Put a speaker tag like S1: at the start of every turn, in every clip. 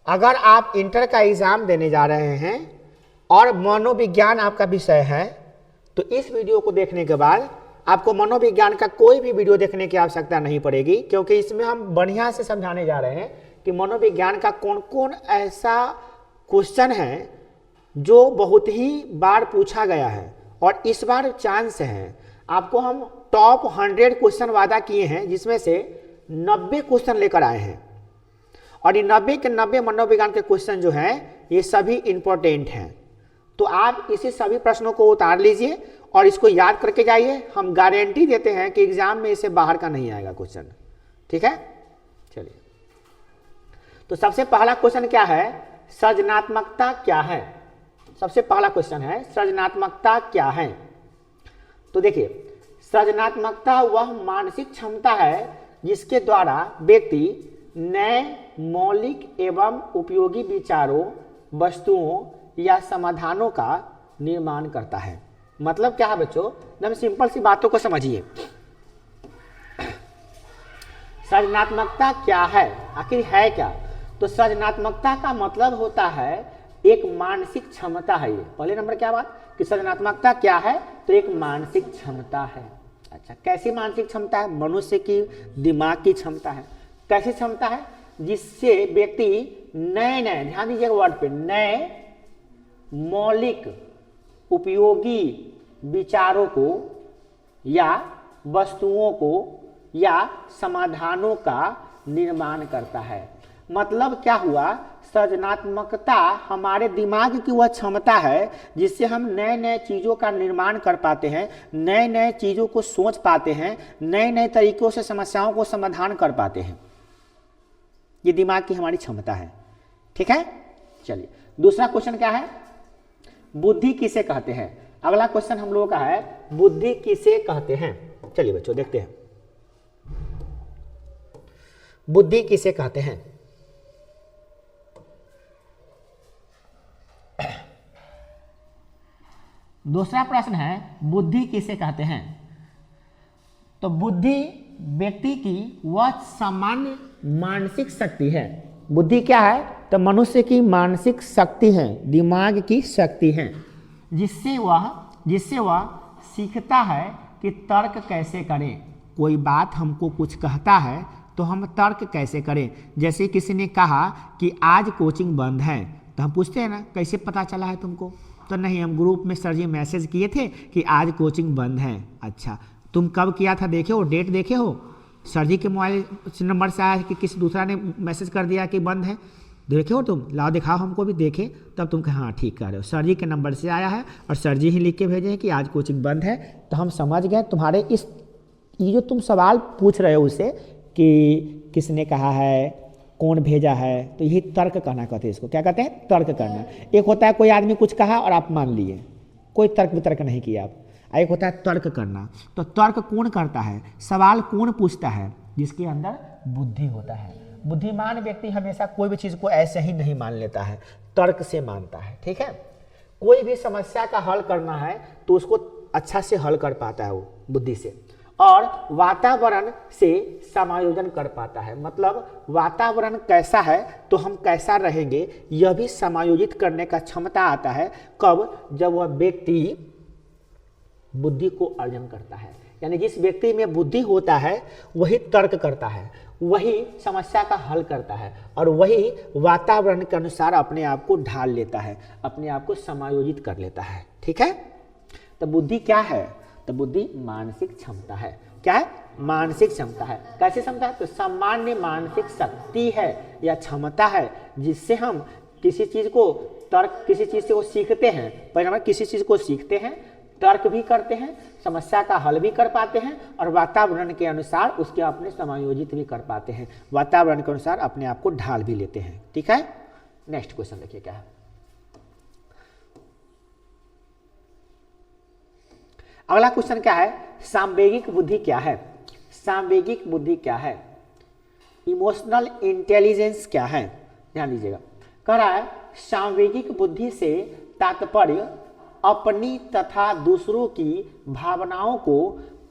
S1: अगर आप इंटर का एग्ज़ाम देने जा रहे हैं और मनोविज्ञान आपका विषय है तो इस वीडियो को देखने के बाद आपको मनोविज्ञान का कोई भी वीडियो देखने की आवश्यकता नहीं पड़ेगी, क्योंकि इसमें हम बढ़िया से समझाने जा रहे हैं कि मनोविज्ञान का कौन कौन ऐसा क्वेश्चन है जो बहुत ही बार पूछा गया है और इस बार चांस है। आपको हम टॉप 100 क्वेश्चन वादा किए हैं, जिसमें से 90 क्वेश्चन लेकर आए हैं और ये 90 के 90 मनोविज्ञान के क्वेश्चन जो हैं ये सभी इंपॉर्टेंट हैं। तो आप इसी सभी प्रश्नों को उतार लीजिए और इसको याद करके जाइए। हम गारंटी देते हैं कि एग्जाम में इसे बाहर का नहीं आएगा क्वेश्चन, ठीक है। चलिए, तो सबसे पहला क्वेश्चन क्या है, सृजनात्मकता क्या है। सबसे पहला क्वेश्चन है सृजनात्मकता क्या है। तो देखिए, सृजनात्मकता वह मानसिक क्षमता है जिसके द्वारा व्यक्ति नए मौलिक एवं उपयोगी विचारों, वस्तुओं या समाधानों का निर्माण करता है। मतलब क्या है बच्चों, एकदम सिंपल सी बातों को समझिए। सृजनात्मकता क्या है, आखिर है क्या। तो सृजनात्मकता का मतलब होता है एक मानसिक क्षमता है। ये पहले नंबर क्या बात कि सृजनात्मकता क्या है, तो एक मानसिक क्षमता है। अच्छा, कैसी मानसिक क्षमता है, मनुष्य की दिमाग की क्षमता है। कैसी क्षमता है, जिससे व्यक्ति नए नए, ध्यान दीजिएगा वर्ड पे, नए मौलिक उपयोगी विचारों को या वस्तुओं को या समाधानों का निर्माण करता है। मतलब क्या हुआ, सृजनात्मकता हमारे दिमाग की वह क्षमता है जिससे हम नए नए चीज़ों का निर्माण कर पाते हैं, नए नए चीज़ों को सोच पाते हैं, नए नए तरीकों से समस्याओं को समाधान कर पाते हैं। ये दिमाग की हमारी क्षमता है, ठीक है। चलिए, दूसरा क्वेश्चन क्या है, बुद्धि किसे कहते हैं। अगला क्वेश्चन हम लोगों का है बुद्धि किसे कहते हैं। चलिए बच्चों देखते हैं, बुद्धि किसे कहते हैं। दूसरा प्रश्न है बुद्धि किसे कहते हैं। तो बुद्धि व्यक्ति की वह सामान्य मानसिक शक्ति है। बुद्धि क्या है, तो मनुष्य की मानसिक शक्ति है, दिमाग की शक्ति है, जिससे वह सीखता है कि तर्क कैसे करें। कोई बात हमको कुछ कहता है तो हम तर्क कैसे करें। जैसे किसी ने कहा कि आज कोचिंग बंद है, तो हम पूछते हैं ना कैसे पता चला है तुमको, तो नहीं, हम ग्रुप में सर जी मैसेज किए थे कि आज कोचिंग बंद है। अच्छा, तुम कब किया था, देखे हो, डेट देखे हो, सर जी के मोबाइल नंबर से आया है कि किसी दूसरा ने मैसेज कर दिया कि बंद है, देखे हो तुम, लाओ दिखाओ हमको भी, देखे तब तुम कहे हाँ ठीक कह रहे हो, सर जी के नंबर से आया है और सर जी ही लिख के भेजे हैं कि आज कोचिंग बंद है। तो हम समझ गए तुम्हारे इस ये जो तुम सवाल पूछ रहे हो उसे कि किसने कहा है, कौन भेजा है, तो यही तर्क करना कहते हैं। इसको क्या कहते हैं, तर्क करना। एक होता है कोई आदमी कुछ कहा और आप मान लिए, कोई तर्क वितर्क नहीं किया आप। एक होता है तर्क करना। तो तर्क कौन करता है, सवाल कौन पूछता है, जिसके अंदर बुद्धि होता है। बुद्धिमान व्यक्ति हमेशा कोई भी चीज़ को ऐसे ही नहीं मान लेता है, तर्क से मानता है, ठीक है। कोई भी समस्या का हल करना है तो उसको अच्छा से हल कर पाता है वो बुद्धि से, और वातावरण से समायोजन कर पाता है। मतलब वातावरण कैसा है तो हम कैसा रहेंगे, यह भी समायोजित करने का क्षमता आता है। कब, जब वह व्यक्ति बुद्धि को अर्जन करता है। यानी जिस व्यक्ति में बुद्धि होता है वही तर्क करता है, वही समस्या का हल करता है और वही वातावरण के अनुसार अपने आप को ढाल लेता है, अपने आप को समायोजित कर लेता है, ठीक है। तो बुद्धि क्या है, तो बुद्धि मानसिक क्षमता है। क्या है, मानसिक क्षमता है। कैसी क्षमता है, तो सामान्य मानसिक शक्ति है या क्षमता है जिससे हम किसी चीज को तर्क, किसी चीज से वो सीखते हैं, परिणाम किसी चीज को सीखते हैं, तर्क भी करते हैं, समस्या का हल भी कर पाते हैं और वातावरण के अनुसार उसके अपने समायोजित भी कर पाते हैं, वातावरण के अनुसार अपने आप को ढाल भी लेते हैं, ठीक है। नेक्स्ट क्वेश्चन देखिए क्या है। अगला क्वेश्चन क्या है, सांवेगिक बुद्धि क्या है। सांवेगिक बुद्धि क्या है, इमोशनल इंटेलिजेंस क्या है। ध्यान दीजिएगा, कह रहा है सांवेगिक बुद्धि से तात्पर्य अपनी तथा दूसरों की भावनाओं को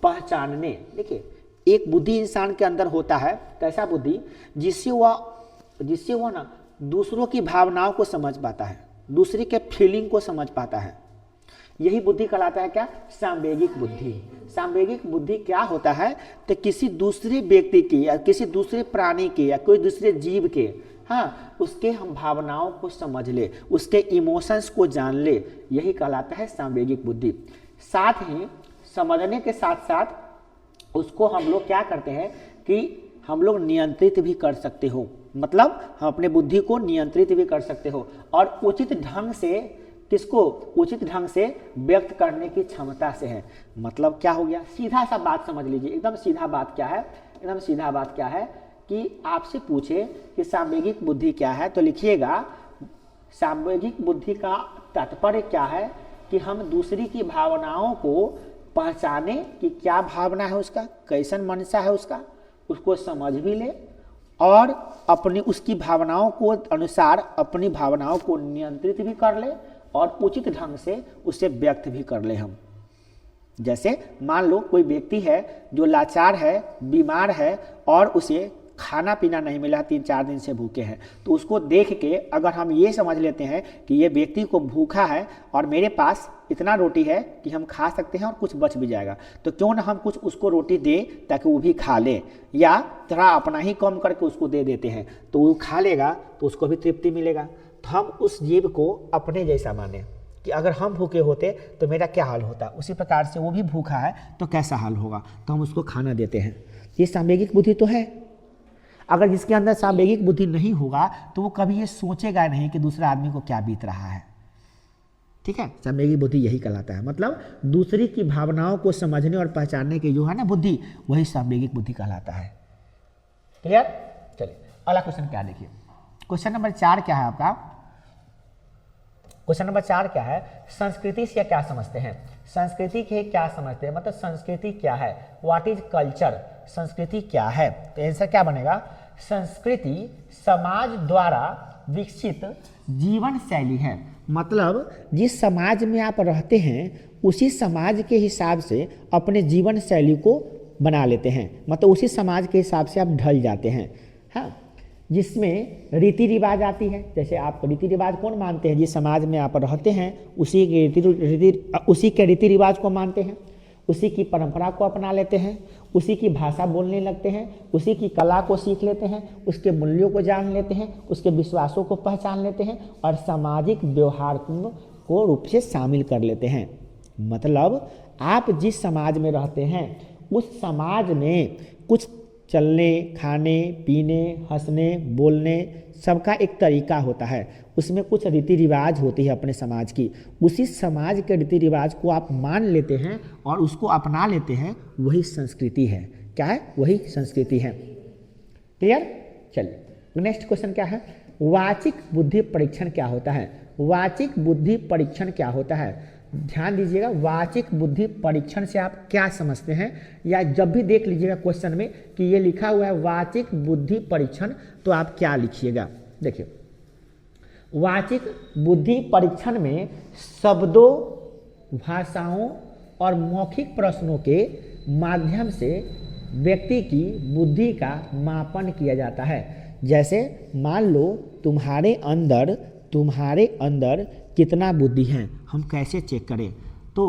S1: पहचानने। देखिए, एक बुद्धि इंसान के अंदर होता है, कैसा बुद्धि, जिससे वह ना दूसरों की भावनाओं को समझ पाता है, दूसरे के फीलिंग को समझ पाता है। यही बुद्धि कहलाता है क्या? सांवेगिक बुद्धि। सांवेगिक बुद्धि क्या होता है? तो किसी दूसरे व्यक्ति की या किसी दूसरे प्राणी के या कोई दूसरे जीव के, हाँ, उसके हम भावनाओं को समझ ले, उसके इमोशंस को जान ले, यही कहलाता है सांवेगिक बुद्धि। साथ ही समझने के साथ साथ उसको हम लोग क्या करते हैं कि हम लोग नियंत्रित भी कर सकते हो, मतलब हम अपने बुद्धि को नियंत्रित भी कर सकते हो और उचित ढंग से, किसको? उचित ढंग से व्यक्त करने की क्षमता से है। मतलब क्या हो गया? सीधा सा बात समझ लीजिए, एकदम सीधा बात क्या है? एकदम सीधा बात क्या है कि आपसे पूछे कि सांवेगिक बुद्धि क्या है, तो लिखिएगा सांवेगिक बुद्धि का तात्पर्य क्या है कि हम दूसरी की भावनाओं को पहचाने कि क्या भावना है उसका, कैसन मनसा है उसका, उसको समझ भी ले और अपनी उसकी भावनाओं को अनुसार अपनी भावनाओं को नियंत्रित भी कर ले और उचित ढंग से उसे व्यक्त भी कर ले हम। जैसे मान लो कोई व्यक्ति है जो लाचार है, बीमार है और उसे खाना पीना नहीं मिला, 3-4 दिन से भूखे हैं, तो उसको देख के अगर हम ये समझ लेते हैं कि ये व्यक्ति को भूखा है और मेरे पास इतना रोटी है कि हम खा सकते हैं और कुछ बच भी जाएगा, तो क्यों ना हम कुछ उसको रोटी दे ताकि वो भी खा ले, या थोड़ा अपना ही कम करके उसको दे देते हैं तो वो खा लेगा तो उसको भी तृप्ति मिलेगा। तो हम उस जीव को अपने जैसा माने कि अगर हम भूखे होते तो मेरा क्या हाल होता, उसी प्रकार से वो भी भूखा है तो कैसा हाल होगा, तो हम उसको खाना देते हैं। ये सांवेगिक बुद्धि तो है। अगर जिसके अंदर सांवेगिक बुद्धि नहीं होगा तो वो कभी ये सोचेगा नहीं कि दूसरे आदमी को क्या बीत रहा है। ठीक है, सांवेगिक बुद्धि यही कहलाता है, मतलब दूसरी की भावनाओं को समझने और पहचानने की जो है ना बुद्धि, वही सांवेगिक बुद्धि कहलाता है। क्लियर? चलिए अगला क्वेश्चन क्या देखिए। क्वेश्चन नंबर 4 क्या है आपका? क्वेश्चन नंबर 4 क्या है? संस्कृति से क्या समझते हैं? संस्कृति के क्या समझते हैं, मतलब संस्कृति क्या है? What is culture? संस्कृति क्या है? तो आंसर क्या बनेगा? संस्कृति समाज द्वारा विकसित जीवन शैली है। मतलब जिस समाज में आप रहते हैं उसी समाज के हिसाब से अपने जीवन शैली को बना लेते हैं, मतलब उसी समाज के हिसाब से आप ढल जाते हैं। हाँ, जिसमें रीति रिवाज आती है, जैसे आप रीति रिवाज कौन मानते हैं? जिस समाज में आप रहते हैं उसी के रीति रिवाज को मानते हैं, उसी की परंपरा को अपना लेते हैं, उसी की भाषा बोलने लगते हैं, उसी की कला को सीख लेते हैं, उसके मूल्यों को जान लेते हैं, उसके विश्वासों को पहचान लेते हैं और सामाजिक व्यवहार को रूप से शामिल कर लेते हैं। मतलब आप जिस समाज में रहते हैं उस समाज में कुछ चलने, खाने, पीने, हंसने, बोलने सबका एक तरीका होता है, उसमें कुछ रीति रिवाज होती है अपने समाज की, उसी समाज के रीति रिवाज को आप मान लेते हैं और उसको अपना लेते हैं, वही संस्कृति है। क्या है? वही संस्कृति है। क्लियर? चलिए नेक्स्ट क्वेश्चन क्या है? वाचिक बुद्धि परीक्षण क्या होता है? वाचिक बुद्धि परीक्षण क्या होता है? ध्यान दीजिएगा, वाचिक बुद्धि परीक्षण से आप क्या समझते हैं, या जब भी देख लीजिएगा क्वेश्चन में कि ये लिखा हुआ है वाचिक बुद्धि परीक्षण, तो आप क्या लिखिएगा? देखिए, वाचिक बुद्धि परीक्षण में शब्दों, भाषाओं और मौखिक प्रश्नों के माध्यम से व्यक्ति की बुद्धि का मापन किया जाता है। जैसे मान लो तुम्हारे अंदर कितना बुद्धि है, हम कैसे चेक करें? तो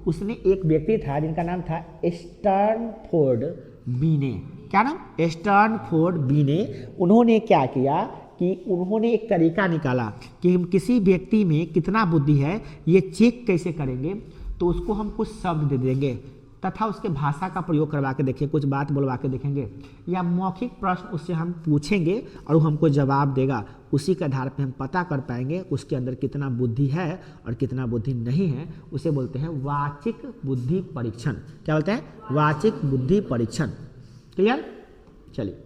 S1: उसने एक व्यक्ति था जिनका नाम था स्टैनफोर्ड बीने। क्या नाम? स्टैनफोर्ड बीने। उन्होंने क्या किया कि उन्होंने एक तरीका निकाला कि हम किसी व्यक्ति में कितना बुद्धि है ये चेक कैसे करेंगे। तो उसको हम कुछ शब्द दे देंगे तथा उसके भाषा का प्रयोग करवा के देखें, कुछ बात बोलवा के देखेंगे, या मौखिक प्रश्न उससे हम पूछेंगे और वो हमको जवाब देगा। उसी के आधार पे हम पता कर पाएंगे उसके अंदर कितना बुद्धि है और कितना बुद्धि नहीं है। उसे बोलते हैं वाचिक बुद्धि परीक्षण। क्या बोलते हैं? वाचिक बुद्धि परीक्षण। क्लियर? चलिए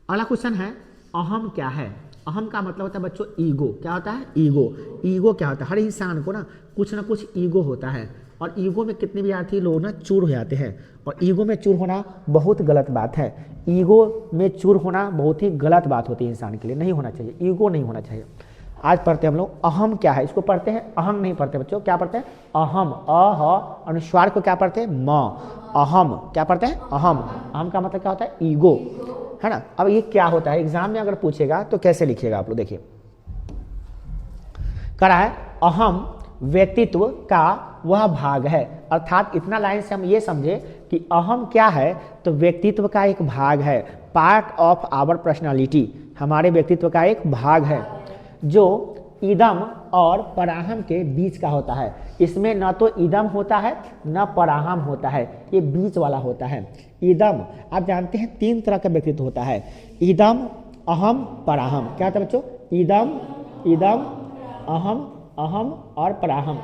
S1: अगला क्वेश्चन है, अहम क्या है? अहम का मतलब होता है बच्चों ईगो। क्या होता है? ईगो। ईगो क्या होता है? हर इंसान को ना कुछ ईगो होता है और ईगो में कितने विद्यार्थी लोग ना चूर हो जाते हैं, और ईगो में चूर होना बहुत गलत बात है। ईगो में चूर होना बहुत ही गलत बात होती है इंसान के लिए, नहीं होना चाहिए, ईगो नहीं होना चाहिए। आज पढ़ते हैं हम लोग अहम क्या है, इसको पढ़ते हैं, अहम नहीं पढ़ते बच्चों। क्या पढ़ते हैं? अहम। अनुस्वार को क्या पढ़ते हैं? म। अहम क्या पढ़ते हैं? अहम। अहम का मतलब क्या होता है? ईगो। है ना। अब ये क्या होता है, एग्जाम में अगर पूछेगा तो कैसे लिखिएगा आप लोग, देखिए कह रहा है अहम व्यक्तित्व का वह भाग है, अर्थात इतना लाइन से हम ये समझे कि अहम क्या है, तो व्यक्तित्व का एक भाग है, पार्ट ऑफ आवर पर्सनालिटी, हमारे व्यक्तित्व का एक भाग है जो इदम और पराहम के बीच का होता है। इसमें न तो इदम होता है न पराहम होता है, ये बीच वाला होता है। इदम आप जानते हैं 3 तरह का व्यक्तित्व होता है, इदम, अहम, पराहम। क्या होता है बच्चों, इदम, इदम, अहम, अहम और पराहम,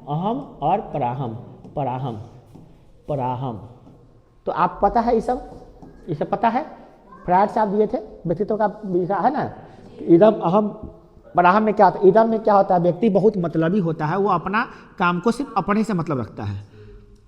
S1: अहम और पराहम, पराहम, पराहम। तो आप पता है ये सब पता है, फ्रायड से आप दिए थे व्यक्तित्व का लिखा है ना। इदम, अहम, पराहम में क्या होता है, इदम में क्या होता है, व्यक्ति बहुत मतलबी होता है, वो अपना काम को सिर्फ अपने से मतलब रखता है।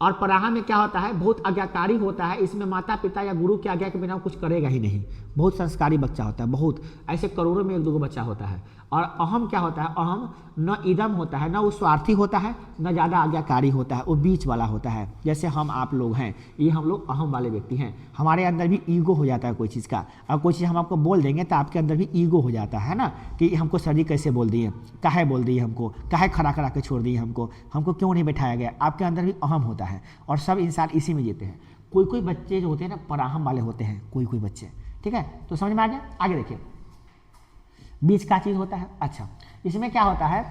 S1: और पराहम में क्या होता है, बहुत आज्ञाकारी होता है, इसमें माता पिता या गुरु की आज्ञा के बिना कुछ करेगा ही नहीं, बहुत संस्कारी बच्चा होता है, बहुत ऐसे करोड़ों में 1-2 बच्चा होता है। और अहम क्या होता है, अहम न इदम होता है, न वो स्वार्थी होता है, न ज़्यादा आज्ञाकारी होता है, वो बीच वाला होता है। जैसे हम आप लोग हैं, ये हम लोग अहम वाले व्यक्ति हैं, हमारे अंदर भी ईगो हो जाता है कोई चीज़ का। अब कोई चीज़ हम आपको बोल देंगे तो आपके अंदर भी ईगो हो जाता है ना, कि हमको सर जी कैसे बोल दिए, काहे बोल दिए हमको, काहे खड़ा करा के छोड़ दिए हमको क्यों नहीं बैठाया गया। आपके अंदर भी अहम होता है और सब इंसान इसी में जीते हैं। कोई बच्चे जो होते हैं ना पराहम वाले होते हैं, कोई बच्चे, ठीक है। तो समझ में आ गया, आगे देखिए बीच का चीज होता है। अच्छा, इसमें क्या होता है,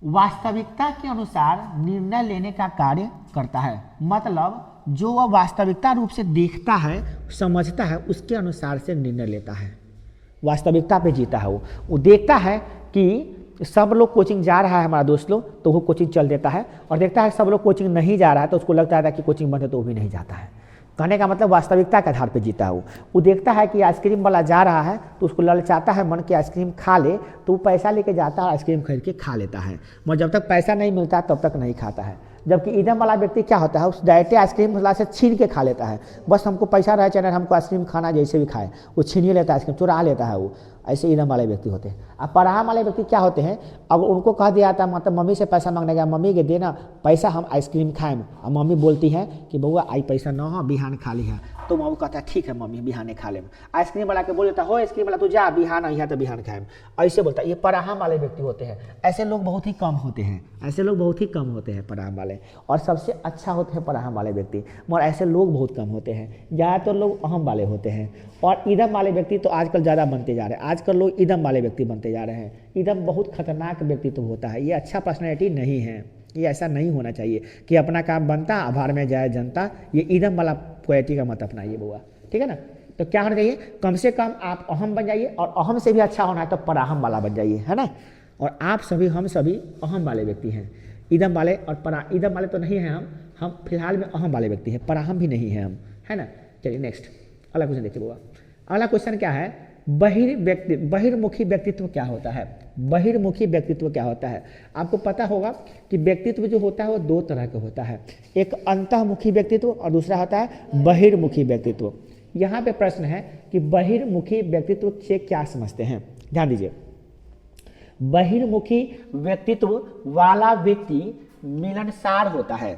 S1: वास्तविकता के अनुसार निर्णय लेने का कार्य करता है, मतलब जो वह वास्तविकता रूप से देखता है, समझता है, उसके अनुसार से निर्णय लेता है, वास्तविकता पे जीता है। वो देखता है कि सब लोग कोचिंग जा रहा है हमारा दोस्त लोग, तो वो कोचिंग चल देता है, और देखता है सब लोग कोचिंग नहीं जा रहा है तो उसको लगता है कि कोचिंग बंद है तो वो भी नहीं जाता है। कहने का मतलब वास्तविकता के आधार पर जीता है। वो देखता है कि आइसक्रीम वाला जा रहा है तो उसको ललचाता है मन की आइसक्रीम खा ले, तो वो पैसा लेके जाता है, आइसक्रीम खरीद के खा लेता है, मगर जब तक पैसा नहीं मिलता तब तक नहीं खाता है। जबकि इदम वाला व्यक्ति क्या होता है, उस डायरेक्ट आइसक्रीम वाला से छीन के खा लेता है, बस हमको पैसा रहे चाहे हमको आइसक्रीम खाना जैसे भी खाए, वो छीन लेता है, आइसक्रीम चुरा लेता है वो। ऐसे इदम वाले व्यक्ति होते हैं। अब पराहम वाले व्यक्ति क्या होते हैं, अब उनको कह दिया था मतलब मम्मी से पैसा मांगने गया, मम्मी के देना पैसा हम आइसक्रीम खाएं, अब मम्मी बोलती है कि बउआ आई पैसा न हो बिहान खा ली है, तो मम्मी कहता है ठीक है मम्मी बिहाने खा लें। आइसक्रीम वाला के बोल देता हो आइसक्रीम वाला तू जा बिहान आई है तो बिहान खाएं, ऐसे बोलता है। ये पराहम वाले व्यक्ति होते हैं। ऐसे लोग बहुत ही कम होते हैं, ऐसे लोग बहुत ही कम होते हैं पराहम वाले, और सबसे अच्छा होते हैं पराहम वाले व्यक्ति, मगर ऐसे लोग बहुत कम होते हैं। ज़्यादातर लोग अहम वाले होते हैं, और इदम वाले व्यक्ति तो आजकल ज़्यादा बनते जा रहे हैं। आजकल लोग इदम वाले व्यक्ति बनते जा रहे हैं। इदम बहुत खतरनाक व्यक्तित्व होता है, ये अच्छा पर्सनैलिटी नहीं है, ये ऐसा नहीं होना चाहिए कि अपना काम बनता आभार में जाए जनता। ये इदम वाला क्वालिटी का मत अपनाइए बुआ, ठीक है ना। तो क्या होना चाहिए, कम से कम आप अहम बन जाइए, और अहम से भी अच्छा होना है तो पराहम वाला बन जाइए, है ना। और आप सभी हम सभी अहम वाले व्यक्ति हैं, इदम वाले और इदम वाले तो नहीं हैं हम फिलहाल में अहम वाले व्यक्ति हैं, पराहम भी नहीं है हम, है ना। चलिए नेक्स्ट अगला क्वेश्चन देखिए बुआ। अगला क्वेश्चन क्या है, बहिर्मुखी व्यक्तित्व क्या होता है। बहिर्मुखी व्यक्तित्व क्या होता है, आपको पता होगा कि व्यक्तित्व जो होता है वो 2 तरह का होता है, एक अंतःमुखी व्यक्तित्व और दूसरा होता है बहिर्मुखी व्यक्तित्व। यहाँ पे प्रश्न है कि बहिर्मुखी व्यक्तित्व से क्या समझते हैं, ध्यान दीजिए। बहिर्मुखी व्यक्तित्व वाला व्यक्ति मिलनसार होता है।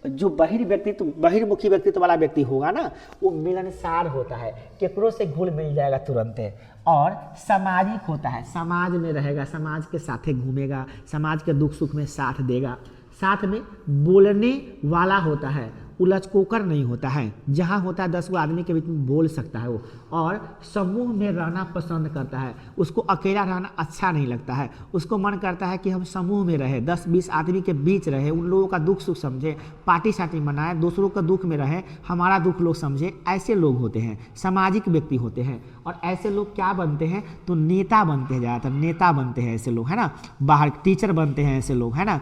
S1: जो बहिर्मुखी व्यक्तित्व वाला व्यक्ति होगा ना, वो मिलनसार होता है, केकरो से घुल मिल जाएगा तुरंत, और सामाजिक होता है, समाज में रहेगा, समाज के साथ घूमेगा, समाज के दुख सुख में साथ देगा, साथ में बोलने वाला होता है, उलझकोकर नहीं होता है, जहाँ होता है 10 गो आदमी के बीच में बोल सकता है वो, और समूह में रहना पसंद करता है। उसको अकेला रहना अच्छा नहीं लगता है, उसको मन करता है कि हम समूह में रहे, 10-20 आदमी के बीच रहे, उन लोगों का दुख सुख समझे, पार्टी शार्टी मनाए, दूसरों का दुख में रहे, हमारा दुख लोग समझे। ऐसे लोग होते हैं, सामाजिक व्यक्ति होते हैं। और ऐसे लोग क्या बनते हैं, तो नेता बनते हैं, ज़्यादातर नेता बनते हैं ऐसे लोग, है ना। बाहर टीचर बनते हैं ऐसे लोग, है ना।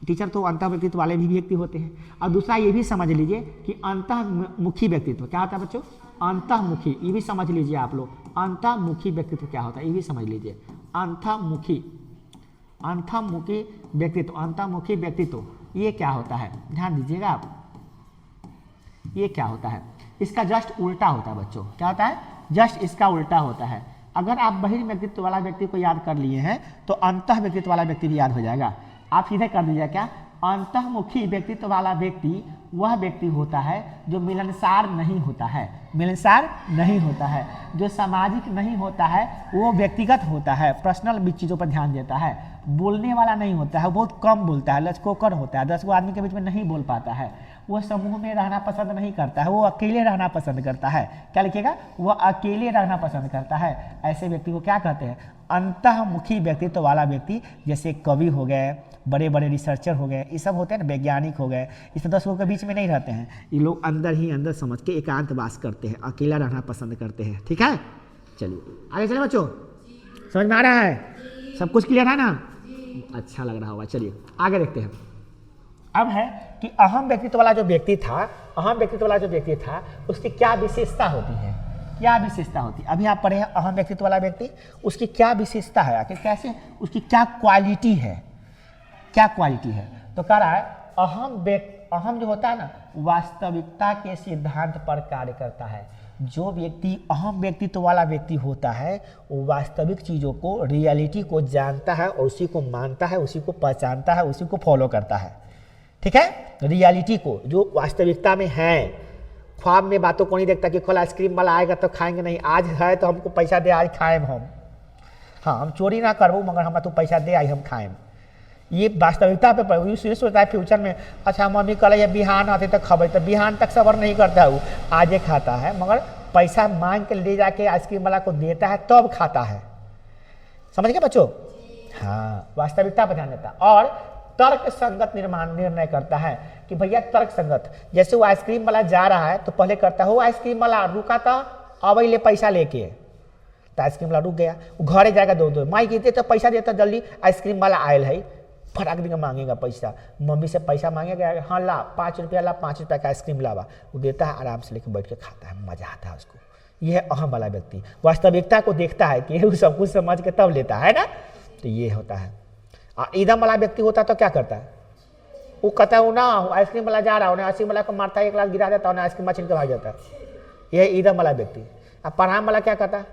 S1: टीचर तो अंतः व्यक्तित्व वाले भी व्यक्ति होते हैं। और दूसरा ये भी समझ लीजिए कि अंतःमुखी व्यक्तित्व क्या होता है बच्चों, अंतःमुखी, ये भी समझ लीजिए आप लोग, अंतःमुखी व्यक्तित्व क्या होता है ये भी समझ लीजिए। अंतःमुखी व्यक्तित्व ये क्या होता है, ध्यान दीजिएगा आप, ये क्या होता है, इसका जस्ट उल्टा होता है बच्चों। क्या होता है, जस्ट इसका उल्टा होता है। अगर आप बहिर्व्यक्तित्व वाला व्यक्ति को याद कर लिए हैं तो अंतः व्यक्तित्व वाला व्यक्ति भी याद हो जाएगा। आप सीधे कर दीजिए क्या, अंतःमुखी व्यक्तित्व वाला व्यक्ति वह व्यक्ति होता है जो मिलनसार नहीं होता है, मिलनसार नहीं होता है। जो सामाजिक नहीं होता है वो व्यक्तिगत होता है, पर्सनल चीज़ों पर ध्यान देता है। बोलने वाला नहीं होता है, बहुत कम बोलता है, लचकोकर होता है, 10 आदमी के बीच में नहीं बोल पाता है। वो समूह में रहना पसंद नहीं करता है, वो अकेले रहना पसंद करता है। क्या लिखिएगा? वो अकेले रहना पसंद करता है। ऐसे व्यक्ति को क्या कहते हैं? अंतःमुखी व्यक्तित्व वाला व्यक्ति। जैसे कवि हो गए, बड़े बड़े रिसर्चर हो गए, ये सब होते हैं ना, वैज्ञानिक हो गए, इस 10 लोगों के बीच में नहीं रहते हैं। ये लोग अंदर ही अंदर समझ के एकांतवास करते हैं, अकेला रहना पसंद करते हैं। ठीक है, चलिए आगे चले बच्चों। समझ में आ रहा है? सब कुछ क्लियर है ना? अच्छा लग रहा होगा। चलिए आगे देखते हैं। अब है कि अहम व्यक्तित्व वाला जो व्यक्ति था, अहम व्यक्तित्व वाला जो व्यक्ति था, उसकी क्या विशेषता होती है? क्या विशेषता होती है? अभी आप पढ़े हैं अहम व्यक्तित्व वाला व्यक्ति, उसकी क्या विशेषता है, आखिर कैसे, उसकी क्या क्वालिटी है, क्या क्वालिटी है? तो कह रहा है अहम जो होता है ना, वास्तविकता के सिद्धांत पर कार्य करता है। जो व्यक्ति अहम व्यक्तित्व वाला व्यक्ति होता है वो वास्तविक चीज़ों को, रियलिटी को जानता है और उसी को मानता है, उसी को पहचानता है, उसी को फॉलो करता है। ठीक है, रियलिटी को, जो वास्तविकता में है। ख्वाब में बातों को नहीं देखता कि कल आइसक्रीम वाला आएगा तो खाएंगे, नहीं, आज है तो हमको पैसा दे, आज खाएम हम। हाँ, हम चोरी ना करबो मगर हम तो पैसा दे, आई हम खाएम। ये वास्तविकता पे सोचता है फ्यूचर में, अच्छा मम्मी कल ये बिहान आते तक खबर, तो बिहान तक सबर नहीं करता है, वो आज खाता है, मगर पैसा मांग के ले जाके आइसक्रीम वाला को देता है तब खाता है। समझ गए बच्चों? हाँ, वास्तविकता पर ध्यान देता है। और तर्क संगत निर्णय करता है कि भैया तर्क संगत, जैसे वो आइसक्रीम वाला जा रहा है तो पहले करता है, वो आइसक्रीम वाला रुका था, अब ले पैसा लेके, तो आइसक्रीम वाला रुक गया, वो घरे जाएगा, दो माई कहते तो पैसा देता जल्दी, आइसक्रीम वाला आयल है, फटाक दिन मांगेगा पैसा, मम्मी से पैसा मांगेगा, हाँ ला 5 रुपया ला, 5 रुपया का आइसक्रीम लावा, वो देता है, आराम से लेकर बैठ के खाता है, मजा आता है उसको। यह है अहम वाला व्यक्ति, वास्तविकता को देखता है कि वो सब कुछ समझ के तब लेता है ना, तो ये होता है। ईदम वाला व्यक्ति होता है तो क्या करता है? वो कहता है वो ना आइसक्रीम वाला जा रहा है, उन्हें आइसक्रीम वाला को मारता है, 1 ग्लास गिरा देता है, उन्हें आइसक्रीम छीन के भाग जाता है। यह ईदम वाला व्यक्ति। अब पढ़ाम वाला क्या करता है?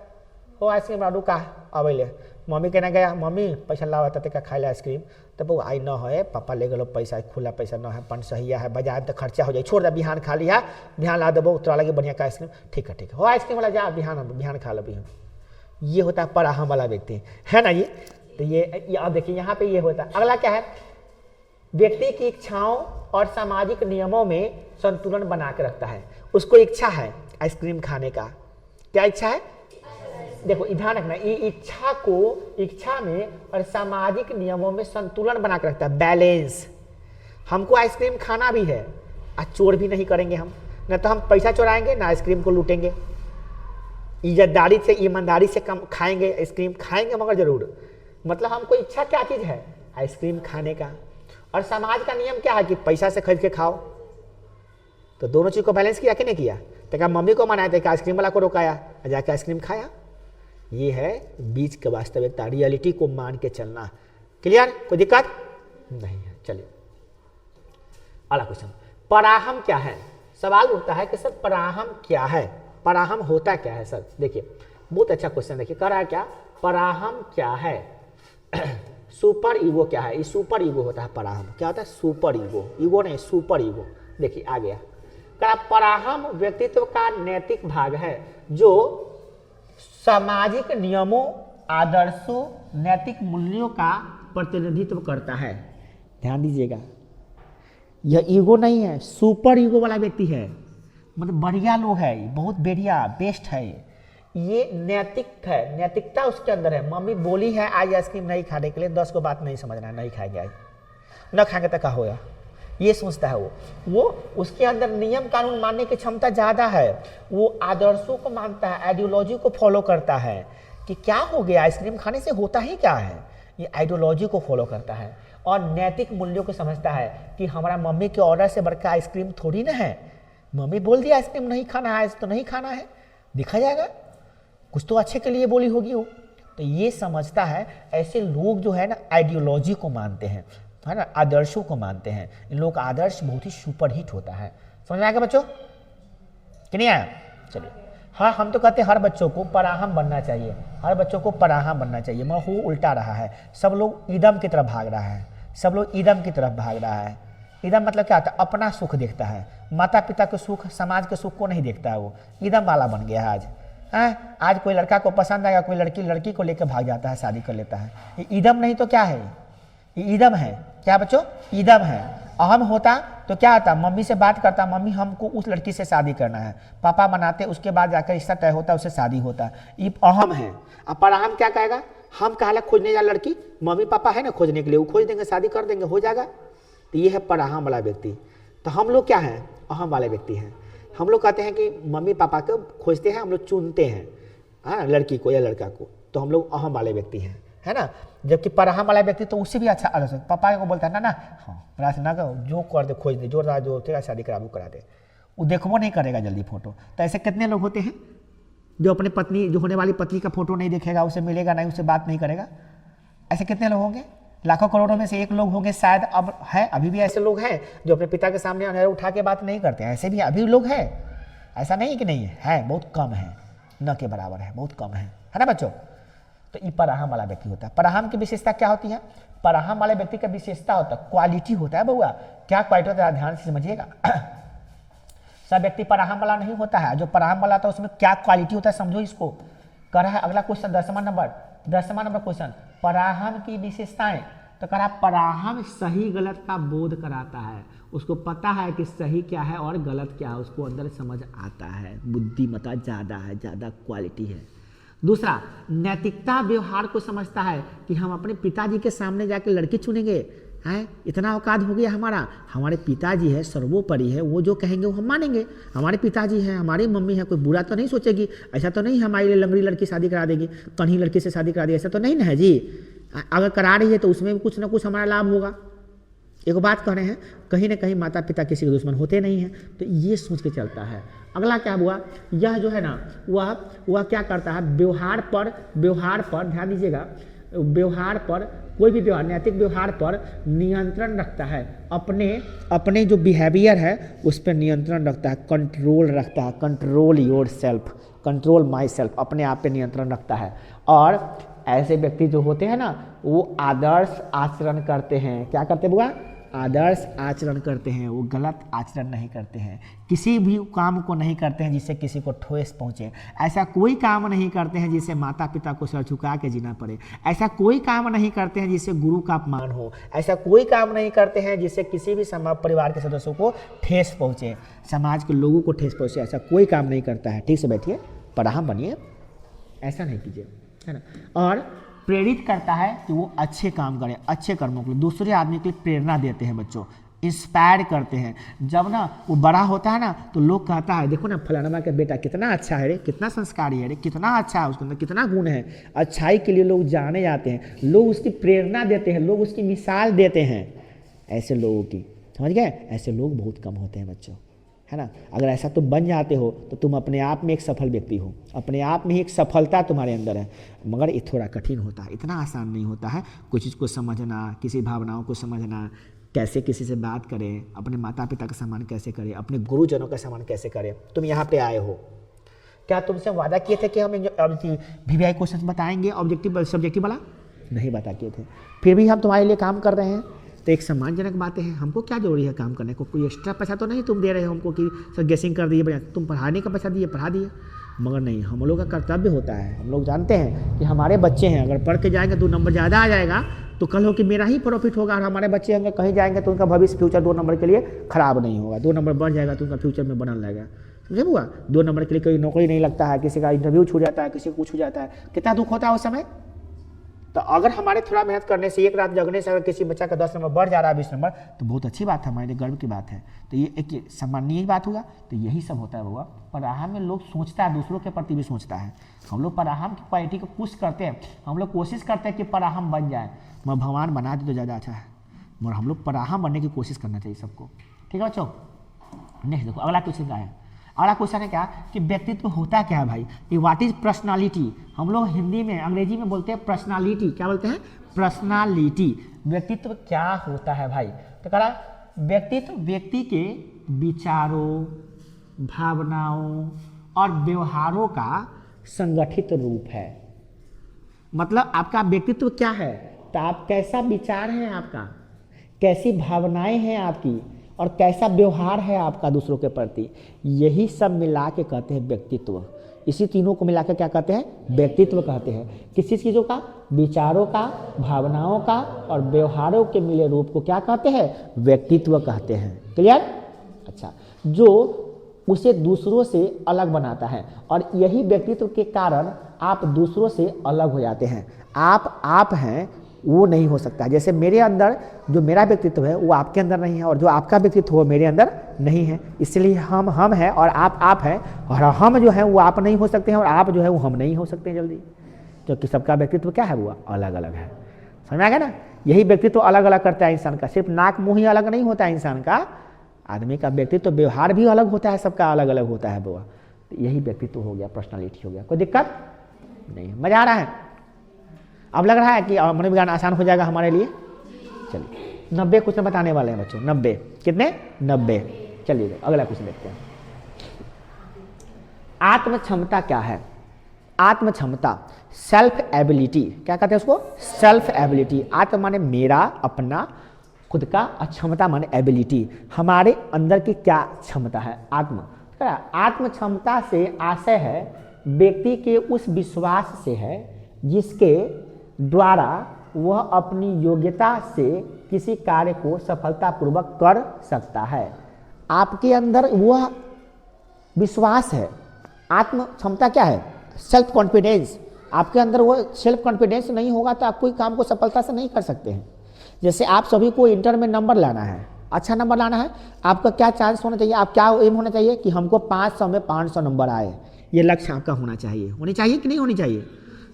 S1: वो आइसक्रीम वाला रुका अब ले, मम्मी कहना गया, मम्मी पैसा लावा तक खाए आइसक्रीम, तब वो आई न है, पापा ले गलो पैसा, खुला पैसा न है, 5 सहिया है, बाजार तो खर्चा हो जाए, छोड़ दे, बिहान खा लिया, बिहान ला देबो तोरा लगे बढ़िया का आइसक्रीम, ठीक है हो आइसक्रीम वाला जा, बिहान खा लो बिहान। ये होता है पराहम वाला व्यक्ति, है ना? ये तो ये अब देखिए यहाँ पे ये होता है। अगला क्या है? व्यक्ति की इच्छाओं और सामाजिक नियमों में संतुलन बना के रखता है। उसको इच्छा है आइसक्रीम खाने का, क्या इच्छा है? देखो ध्यान रखना, ये इच्छा में और सामाजिक नियमों में संतुलन बना के रखता है, बैलेंस। हमको आइसक्रीम खाना भी है, आज चोर भी नहीं करेंगे हम, न तो हम पैसा चुराएंगे ना आइसक्रीम को लूटेंगे, इज्जतदारी से, ईमानदारी से कम खाएंगे, आइसक्रीम खाएंगे मगर जरूर। मतलब हमको इच्छा क्या चीज है? आइसक्रीम खाने का। और समाज का नियम क्या है कि पैसा से खरीद के खाओ। तो दोनों चीज को बैलेंस किया कि नहीं किया? तो क्या मम्मी को मनाया था कि आइसक्रीम वाला को रोकाया, जाके आइसक्रीम खाया। ये है बीच का वास्तविकता, रियलिटी को मान के चलना। क्लियर? कोई दिक्कत नहीं है। चलिए अगला क्वेश्चन, पराहम क्या है? सवाल उठता है कि सर पराहम क्या है, पराहम होता क्या है सर? देखिए बहुत अच्छा क्वेश्चन, देखिए कह रहा है क्या, पराहम क्या है? सुपर ईगो क्या है? ये सुपर ईगो होता है पराहम। क्या होता है? सुपर ईगो, ईगो नहीं सुपर ईगो। देखिए आ गया, कहा पराहम व्यक्तित्व का नैतिक भाग है जो सामाजिक नियमों, आदर्शों, नैतिक मूल्यों का प्रतिनिधित्व करता है। ध्यान दीजिएगा, यह ईगो नहीं है, सुपर ईगो वाला व्यक्ति है, मतलब बढ़िया लोग है, बहुत बढ़िया बेस्ट है। ये नैतिक है, नैतिकता उसके अंदर है। मम्मी बोली है आज आइसक्रीम नहीं खाने के लिए, 10 को बात नहीं समझना है, नहीं खाएंगे आज, न खाएंगे तो क्या होगा, ये सोचता है वो उसके अंदर नियम कानून मानने की क्षमता ज़्यादा है। वो आदर्शों को मानता है, आइडियोलॉजी को फॉलो करता है कि क्या हो गया, आइसक्रीम खाने से होता ही क्या है, ये आइडियोलॉजी को फॉलो करता है। और नैतिक मूल्यों को समझता है कि हमारा मम्मी के ऑर्डर से बढ़कर आइसक्रीम थोड़ी ना है, मम्मी बोल दिया आइसक्रीम नहीं खाना है तो नहीं खाना है, देखा जाएगा, कुछ तो अच्छे के लिए बोली होगी वो। तो ये समझता है। ऐसे लोग जो है ना आइडियोलॉजी को मानते हैं, है ना, आदर्शों को मानते हैं। इन लोगों का आदर्श बहुत ही सुपर हिट होता है। समझ में आएगा बच्चों कि नहीं आया? चलिए हाँ, हम तो कहते हैं हर बच्चों को पराहम बनना चाहिए, हर बच्चों को पराहम बनना चाहिए, मगर वो उल्टा रहा है। सब लोग ईदम की तरफ भाग रहा है, सब लोग ईदम की तरफ भाग रहा है। इदम मतलब क्या होता है, अपना सुख देखता है, माता पिता के सुख, समाज के सुख को नहीं देखता है वो, इदम वाला बन गया है आज। आज कोई लड़का को पसंद आएगा, कोई लड़की लड़की को लेकर भाग जाता है, शादी कर लेता है। ये इदम नहीं तो क्या है, ये इदम है। क्या बच्चों, इदम है। अहम होता तो क्या होता, मम्मी से बात करता, मम्मी हमको उस लड़की से शादी करना है, पापा मनाते, उसके बाद जाकर रिश्ता तय होता, उससे शादी होता, ये अहम है। अब पर अहम क्या कहेगा, हम कहा खोजने जा लड़की, मम्मी पापा है ना खोजने के लिए, वो खोज देंगे, शादी कर देंगे, हो जाएगा। तो ये है पर अहम वाला व्यक्ति। तो हम लोग क्या हैं, अहम वाले व्यक्ति हैं। हम लोग कहते हैं कि मम्मी पापा को खोजते हैं, हम लोग चुनते हैं, हाँ, लड़की को या लड़का को, तो हम लोग अहम वाले व्यक्ति हैं, है ना। जबकि परहम वाला व्यक्ति तो उससे भी अच्छा अलग से पापा को बोलता है ना हाँ ना करो, जो कर दे, खोज दे, जो होगा शादी करा वो करा दे, वो देखो नहीं करेगा जल्दी फोटो। तो ऐसे कितने लोग होते हैं जो अपने पत्नी, जो होने वाली पत्नी का फोटो नहीं देखेगा, उसे मिलेगा नहीं, उससे बात नहीं करेगा। ऐसे कितने लोग होंगे, लाखों करोड़ों में से एक लोग होंगे शायद। अब है, अभी भी ऐसे लोग हैं जो अपने पिता के सामने अंधेरा उठा के बात नहीं करते हैं, ऐसे भी अभी लोग हैं, ऐसा नहीं कि नहीं है, बहुत कम है, न के बराबर है, बहुत कम है ना बच्चों। तो ये पराहम वाला व्यक्ति होता है। पराहम की विशेषता क्या होती है, पराहम वाले व्यक्ति का विशेषता होता है, क्वालिटी होता है बउआ। क्या क्वालिटी होता है, ध्यान से समझिएगा। सब व्यक्ति पराहम वाला नहीं होता है, जो पराहम वाला होता है उसमें क्या क्वालिटी होता है समझो इसको। कर रहा है अगला क्वेश्चन, 10वां नंबर क्वेश्चन, पराहम की विशेषताएं। तो कह रहा पराहम सही गलत का बोध कराता है, उसको पता है कि सही क्या है और गलत क्या है, उसको अंदर समझ आता है, बुद्धिमत्ता ज़्यादा है, ज़्यादा क्वालिटी है। दूसरा, नैतिकता व्यवहार को समझता है कि हम अपने पिताजी के सामने जाके लड़की चुनेंगे, हैं, इतना औकात हो गया हमारा, हमारे पिताजी है, सर्वोपरि है, वो जो कहेंगे वो हम मानेंगे, हमारे पिताजी हैं, हमारी मम्मी है, कोई बुरा तो नहीं सोचेगी, ऐसा तो नहीं हमारे लिए लंगड़ी लड़की शादी करा देगी, कन्ही लड़की से शादी करा देगी, ऐसा तो नहीं ना है जी। अगर करा रही है तो उसमें भी कुछ ना कुछ हमारा लाभ होगा। एक बात कह रहे हैं, कहीं ना कहीं माता पिता किसी के दुश्मन होते नहीं हैं, तो ये सोच के चलता है। अगला क्या हुआ, यह जो है ना वह क्या करता है, व्यवहार पर ध्यान दीजिएगा, व्यवहार पर, कोई भी व्यवहार, नैतिक व्यवहार पर नियंत्रण रखता है, अपने जो बिहेवियर है उस पर नियंत्रण रखता है, कंट्रोल रखता है, control your self, control my self, अपने आप पे नियंत्रण रखता है। और ऐसे व्यक्ति जो होते हैं ना, वो आदर्श आचरण करते हैं। क्या करते हैं बुआ, आदर्श आचरण करते हैं, वो गलत आचरण नहीं करते हैं, किसी भी काम को नहीं करते हैं जिससे किसी को ठोस पहुंचे, ऐसा कोई काम नहीं करते हैं जिससे माता पिता को सर झुका के जीना पड़े, ऐसा कोई काम नहीं करते हैं जिससे गुरु का अपमान हो, ऐसा कोई काम नहीं करते हैं जिससे किसी भी समाज परिवार के सदस्यों को ठेस पहुंचे, समाज के लोगों को ठेस पहुंचे, ऐसा कोई काम नहीं करता है। ठीक से बैठिए, पढ़ाम बनिए, ऐसा नहीं कीजिए, है ना। और प्रेरित करता है कि वो अच्छे काम करें, अच्छे कर्मों के लिए, दूसरे आदमी के लिए प्रेरणा देते हैं बच्चों, इंस्पायर करते हैं। जब ना वो बड़ा होता है ना तो लोग कहता है देखो ना फलाना का बेटा कितना अच्छा है रे, कितना संस्कारी है रे, कितना अच्छा है, उसके अंदर कितना गुण है, अच्छाई के लिए लोग जाने जाते हैं, लोग उसकी प्रेरणा देते हैं, लोग उसकी मिसाल देते हैं। ऐसे लोगों की, समझ गए, ऐसे लोग बहुत कम होते हैं बच्चों, है ना। अगर ऐसा तुम बन जाते हो तो तुम अपने आप में एक सफल व्यक्ति हो, अपने आप में ही एक सफलता तुम्हारे अंदर है। मगर ये थोड़ा कठिन होता है, इतना आसान नहीं होता है। कुछ चीज़ को समझना, किसी भावनाओं को समझना, कैसे किसी से बात करें, अपने माता पिता का सम्मान कैसे करें, अपने गुरुजनों का सम्मान कैसे करें। तुम यहाँ पे आए हो, क्या तुमसे वादा किए थे कि हम VVI क्वेश्चन बताएंगे ऑब्जेक्टिव सब्जेक्टिव वाला? नहीं बता किए थे, फिर भी हम तुम्हारे लिए काम कर रहे हैं, तो एक सम्मानजनक बातें हैं। हमको क्या जरूरी है काम करने को, कोई एक्स्ट्रा पैसा तो नहीं तुम दे रहे हो हमको कि सर गेसिंग कर दिए, बढ़िया तुम पढ़ाने का पैसा दिए, पढ़ा दिए। मगर नहीं, हम लोग का कर्तव्य होता है, हम लोग जानते हैं कि हमारे बच्चे हैं, अगर पढ़ के जाएंगे 2 नंबर ज़्यादा आ जाएगा तो कल हो कि मेरा ही प्रॉफिट होगा, और हमारे बच्चे अगर कहीं जाएंगे तो उनका भविष्य फ्यूचर 2 नंबर के लिए खराब नहीं होगा, 2 नंबर बढ़ जाएगा तो उनका फ्यूचर में बनल रहेगा। समझे बुआ, 2 नंबर के लिए कोई नौकरी नहीं लगता है, किसी का इंटरव्यू छूट जाता है, किसी को कुछ हो जाता है, कितना दुख होता है उस समय। तो अगर हमारे थोड़ा मेहनत करने से, एक रात जगने से अगर किसी बच्चा का 10 नंबर बढ़ जा रहा है, 20 नंबर, तो बहुत अच्छी बात है, हमारे लिए गर्व की बात है। तो ये एक सम्माननीय बात होगा। तो यही सब होता है बउआ, पराहम में लोग सोचता है, दूसरों के प्रति भी सोचता है। हम लोग पराहम की क्वालिटी को पुश करते हैं, हम लोग कोशिश करते हैं कि पराहम बन जाए, मगर भगवान बना दे तो ज़्यादा अच्छा है, मगर हम लोग पराहम बनने की कोशिश करना चाहिए सबको। ठीक है बच्चों, नेक्स्ट देखो अगला क्वेश्चन क्या है। अगला क्वेश्चन है क्या कि व्यक्तित्व होता क्या है भाई, ये व्हाट इज पर्सनालिटी। हम लोग हिंदी में, अंग्रेजी में बोलते हैं पर्सनालिटी। क्या बोलते हैं? पर्सनालिटी। व्यक्तित्व क्या होता है भाई? तो कह रहा व्यक्तित्व व्यक्ति के विचारों, भावनाओं और व्यवहारों का संगठित रूप है। मतलब आपका व्यक्तित्व क्या है, तो आप कैसा विचार है आपका, कैसी भावनाएं हैं आपकी और कैसा व्यवहार है आपका दूसरों के प्रति, यही सब मिला के कहते हैं व्यक्तित्व। इसी तीनों को मिला के क्या कहते हैं? व्यक्तित्व कहते हैं। किसी चीज़ों का? विचारों का, भावनाओं का और व्यवहारों के मिले रूप को क्या कहते हैं? व्यक्तित्व कहते हैं। क्लियर? अच्छा, जो उसे दूसरों से अलग बनाता है और यही व्यक्तित्व के कारण आप दूसरों से अलग हो जाते हैं। आप हैं वो नहीं हो सकता। जैसे मेरे अंदर जो मेरा व्यक्तित्व है वो आपके अंदर नहीं है और जो आपका व्यक्तित्व वो मेरे अंदर नहीं है, इसलिए हम हैं और आप हैं, और हम जो है वो आप नहीं हो सकते हैं और आप जो है वो हम नहीं हो सकते हैं जल्दी, क्योंकि सबका व्यक्तित्व क्या है? वो अलग अलग है। समझ आ गया ना? यही व्यक्तित्व अलग अलग करता है इंसान का। सिर्फ नाक मुँह ही अलग नहीं होता है इंसान का, आदमी का व्यक्तित्व व्यवहार भी अलग होता है, सबका अलग अलग होता है बुआ। तो यही व्यक्तित्व हो गया, पर्सनालिटी हो गया। कोई दिक्कत नहीं? मजा आ रहा है? अब लग रहा है कि मनोविज्ञान आसान हो जाएगा हमारे लिए। चलिए 90 क्वेश्चन बताने वाले हैं बच्चों। 90 कितने? 90। चलिए अगला क्वेश्चन देखते हैं। आत्म क्षमता क्या है? आत्म क्षमता, सेल्फ एबिलिटी। क्या कहते हैं उसको? Self ability. आत्म माने मेरा, अपना, खुद का, क्षमता माने एबिलिटी। हमारे अंदर की क्या क्षमता है? आत्म क्षमता से आशय है व्यक्ति के उस विश्वास से है जिसके द्वारा वह अपनी योग्यता से किसी कार्य को सफलतापूर्वक कर सकता है। आपके अंदर वह विश्वास है। आत्म क्षमता क्या है? Self confidence. आपके अंदर वो सेल्फ कॉन्फिडेंस नहीं होगा तो आप कोई काम को सफलता से नहीं कर सकते हैं। जैसे आप सभी को इंटर में नंबर लाना है, अच्छा नंबर लाना है, आपका क्या चांस होना चाहिए? आप क्या एम होना चाहिए कि हमको 500 में 500 नंबर आए। ये लक्ष्य आपका होना चाहिए। होनी चाहिए कि नहीं होनी चाहिए?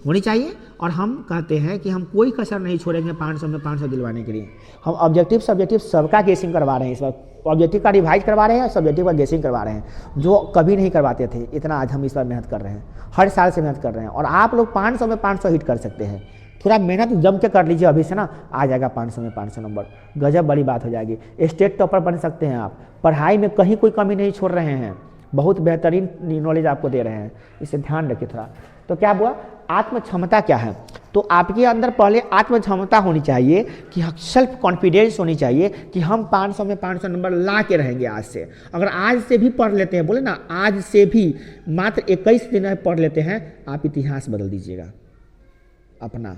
S1: होनी चाहिए। और हम कहते हैं कि हम कोई कसर नहीं छोड़ेंगे 500 में 500 दिलवाने के लिए। हम ऑब्जेक्टिव सब्जेक्टिव सबका गेसिंग करवा रहे हैं इस बार। ऑब्जेक्टिव का रिवाइज करवा रहे हैं और सब्जेक्टिव का गेसिंग करवा रहे हैं, जो कभी नहीं करवाते थे। इतना आज हम इस बार मेहनत कर रहे हैं, हर साल से मेहनत कर रहे हैं। और आप लोग 500 में 500 हिट कर सकते हैं। थोड़ा मेहनत जम के कर लीजिए अभी से ना, आ जाएगा 500 में 500 नंबर। गजब बड़ी बात हो जाएगी। स्टेट टॉपर बन सकते हैं आप। पढ़ाई में कहीं कोई कमी नहीं छोड़ रहे हैं, बहुत बेहतरीन नॉलेज आपको दे रहे हैं, इसे ध्यान रखिए थोड़ा। तो क्या हुआ? आत्म क्षमता क्या है? तो आपके अंदर पहले आत्म क्षमता होनी चाहिए कि सेल्फ कॉन्फिडेंस होनी चाहिए कि हम 500 में 500 नंबर ला के रहेंगे आज से। अगर आज से भी पढ़ लेते हैं, बोले ना आज से भी मात्र 21 दिन पढ़ लेते हैं, आप इतिहास बदल दीजिएगा, अपना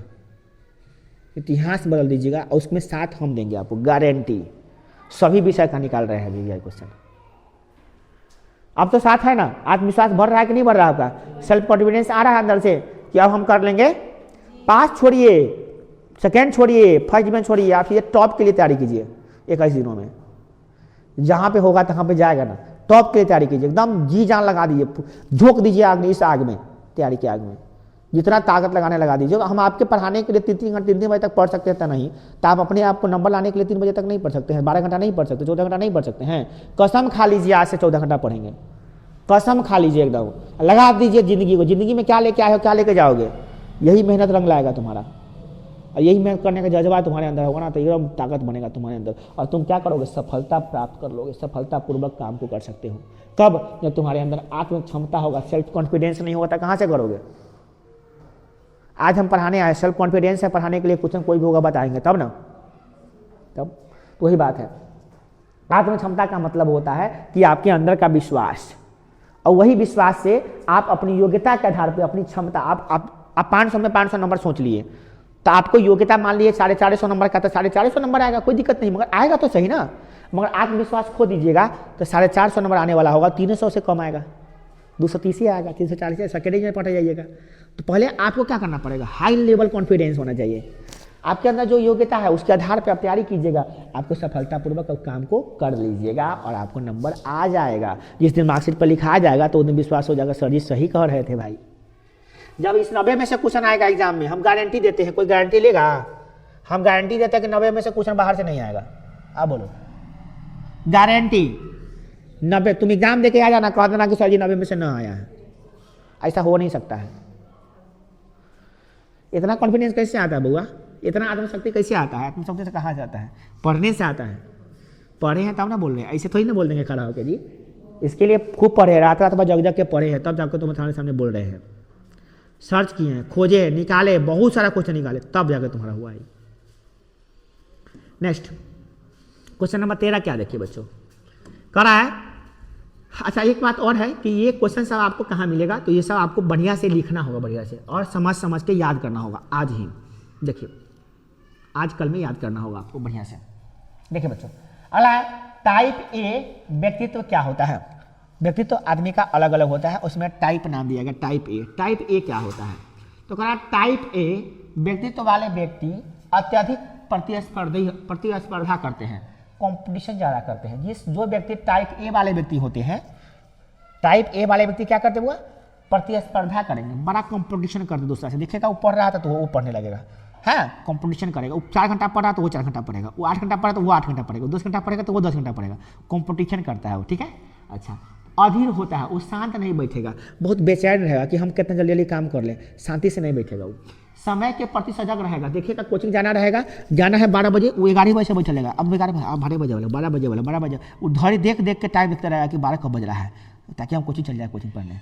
S1: इतिहास बदल दीजिएगा। और उसमें साथ हम देंगे आपको गारंटी। सभी विषय का निकाल रहे हैं अभी ये क्वेश्चन। अब तो साथ है ना? आत्मविश्वास बढ़ रहा है कि नहीं बढ़ रहा है आपका? सेल्फ कॉन्फिडेंस आ रहा है अंदर से कि अब हम कर लेंगे। पास छोड़िए, सेकेंड छोड़िए, फर्स्ट में छोड़िए, आप ये टॉप के लिए तैयारी कीजिए 21 दिनों में। जहाँ पे होगा तहाँ पे जाएगा ना, टॉप के लिए तैयारी कीजिए। एकदम जी जान लगा दीजिए, झोंक दीजिए आग में, इस आग में, तैयारी की आग में जितना ताकत लगाने लगा दीजिए। हम आपके पढ़ाने के लिए 3 घंटे 3 बजे तक पढ़ सकते हैं नहीं, तो आप अपने आप को नंबर लाने के लिए 3 बजे तक नहीं पढ़ सकते हैं, 12 घंटा नहीं पढ़ सकते, 14 घंटा नहीं पढ़ सकते हैं। कसम खा लीजिए आज से 14 घंटा पढ़ेंगे, कसम खा लीजिए, एकदम लगा दीजिए जिंदगी को। जिंदगी में क्या लेके आए हो, क्या लेके जाओगे, यही मेहनत रंग लाएगा तुम्हारा। और यही मेहनत करने का जज्बा तुम्हारे अंदर होगा ना, तो एकदम ताकत बनेगा तुम्हारे अंदर। और तुम क्या करोगे? सफलता प्राप्त कर लोगे, सफलतापूर्वक काम को कर सकते हो। कब? जब तुम्हारे अंदर आत्म क्षमता होगा। सेल्फ कॉन्फिडेंस नहीं होगा तो कहाँ से करोगे? आज हम पढ़ाने आए, सेल्फ कॉन्फिडेंस है पढ़ाने के लिए, क्वेश्चन कोई भी होगा बताएंगे तब ना, तब तो वही बात है। आत्म क्षमता का मतलब होता है कि आपके अंदर का विश्वास, और वही विश्वास से आप अपनी योग्यता के आधार पर अपनी क्षमता, आप 500 में 500 नंबर सोच लिए, तो आपको योग्यता मान लिए 450 नंबर का, तो 450 नंबर आएगा, कोई दिक्कत नहीं, मगर आएगा तो सही ना। मगर आत्मविश्वास खो दीजिएगा तो 450 नंबर आने वाला होगा, 300 से कम आएगा, 230 ही आएगा, 340 सेकेंड में पढ़ जाइएगा। तो पहले आपको क्या करना पड़ेगा? हाई लेवल कॉन्फिडेंस होना चाहिए। आपके अंदर जो योग्यता है उसके आधार पर आप तैयारी कीजिएगा, आपको सफलतापूर्वक काम को कर लीजिएगा और आपको नंबर आ जाएगा। जिस दिन मार्कशीट पर लिखा आ जाएगा तो उस दिन विश्वास हो जाएगा, सर जी सही कह रहे थे भाई। जब इस 90 में से क्वेश्चन आएगा एग्जाम में, हम गारंटी देते हैं, कोई गारंटी लेगा? हम गारंटी देते हैं कि 90 में से क्वेश्चन बाहर से नहीं आएगा। आप बोलो गारंटी 90। तुम एग्जाम देके आ जाना, कह देना कि सर जी 90 में से ना आया है, ऐसा हो नहीं सकता है। इतना कॉन्फिडेंस कैसे आता है बुआ? इतना आत्मशक्ति कैसे आता है? आत्मशक्ति से कहाँ से आता है? पढ़ने से आता है। पढ़े हैं तब ना बोल रहे हैं, ऐसे थोड़ी ना बोल देंगे खड़ा होकर जी। इसके लिए खूब पढ़े, रात रात भर जग जग के पढ़े हैं, तब जाकर तुम तुम्हारे सामने बोल रहे हैं। सर्च किए हैं, खोजे, निकाले, बहुत सारा क्वेश्चन निकाले, तब जाकर तुम्हारा हुआ है। नेक्स्ट क्वेश्चन नंबर 13 क्या देखिए बच्चों, कह रहा है, अच्छा एक बात और है कि ये क्वेश्चन सब आपको कहाँ मिलेगा, तो ये सब आपको बढ़िया से लिखना होगा, बढ़िया से, और समझ समझ के याद करना होगा आज ही। देखिए आज कल में याद करना होगा आपको बढ़िया से। देखिए बच्चों, अगला है टाइप ए व्यक्तित्व क्या होता है। व्यक्तित्व आदमी का अलग अलग होता है, उसमें टाइप नाम दिया गया टाइप ए। टाइप ए क्या होता है, तो कह रहा है टाइप ए व्यक्तित्व वाले व्यक्ति अत्यधिक प्रतिस्पर्धा करते हैं, कंपटीशन ज़्यादा करते हैं। जो व्यक्ति टाइप ए वाले व्यक्ति होते हैं, टाइप ए वाले व्यक्ति क्या करते हैं, वो प्रतिस्पर्धा करेंगे, बड़ा कंपटीशन करते दूसरा से। देखिएगा वो पढ़ रहा था तो वो पढ़ने लगेगा, है कंपटीशन करेगा। वो 4 घंटा पढ़ रहा तो वो 4 घंटा पढ़ेगा, वो 8 घंटा पढ़ा तो वो 8 घंटा पढ़ेगा, 10 घंटा पढ़ेगा तो वो 10 घंटा पढ़ेगा। कंपटीशन करता है वो, ठीक है। अच्छा, अधीर होता है, वो शांत नहीं बैठेगा, बहुत बेचैन रहेगा कि हम कितना जल्दी जल्दी काम कर लें, शांति से नहीं बैठेगा वो। समय के प्रति सजग रहेगा, देखिएगा कोचिंग जाना रहेगा, जाना है 12 बजे, वो 11 बजे से बैठा रहेगा, अब 11 बजे वाला 12 बजे वाला 12 बजे, वो घड़ी देख देख के टाइम देखता रहेगा कि 12 कब बज रहा है, ताकि हम कोचिंग चल जाए कोचिंग पढ़ने।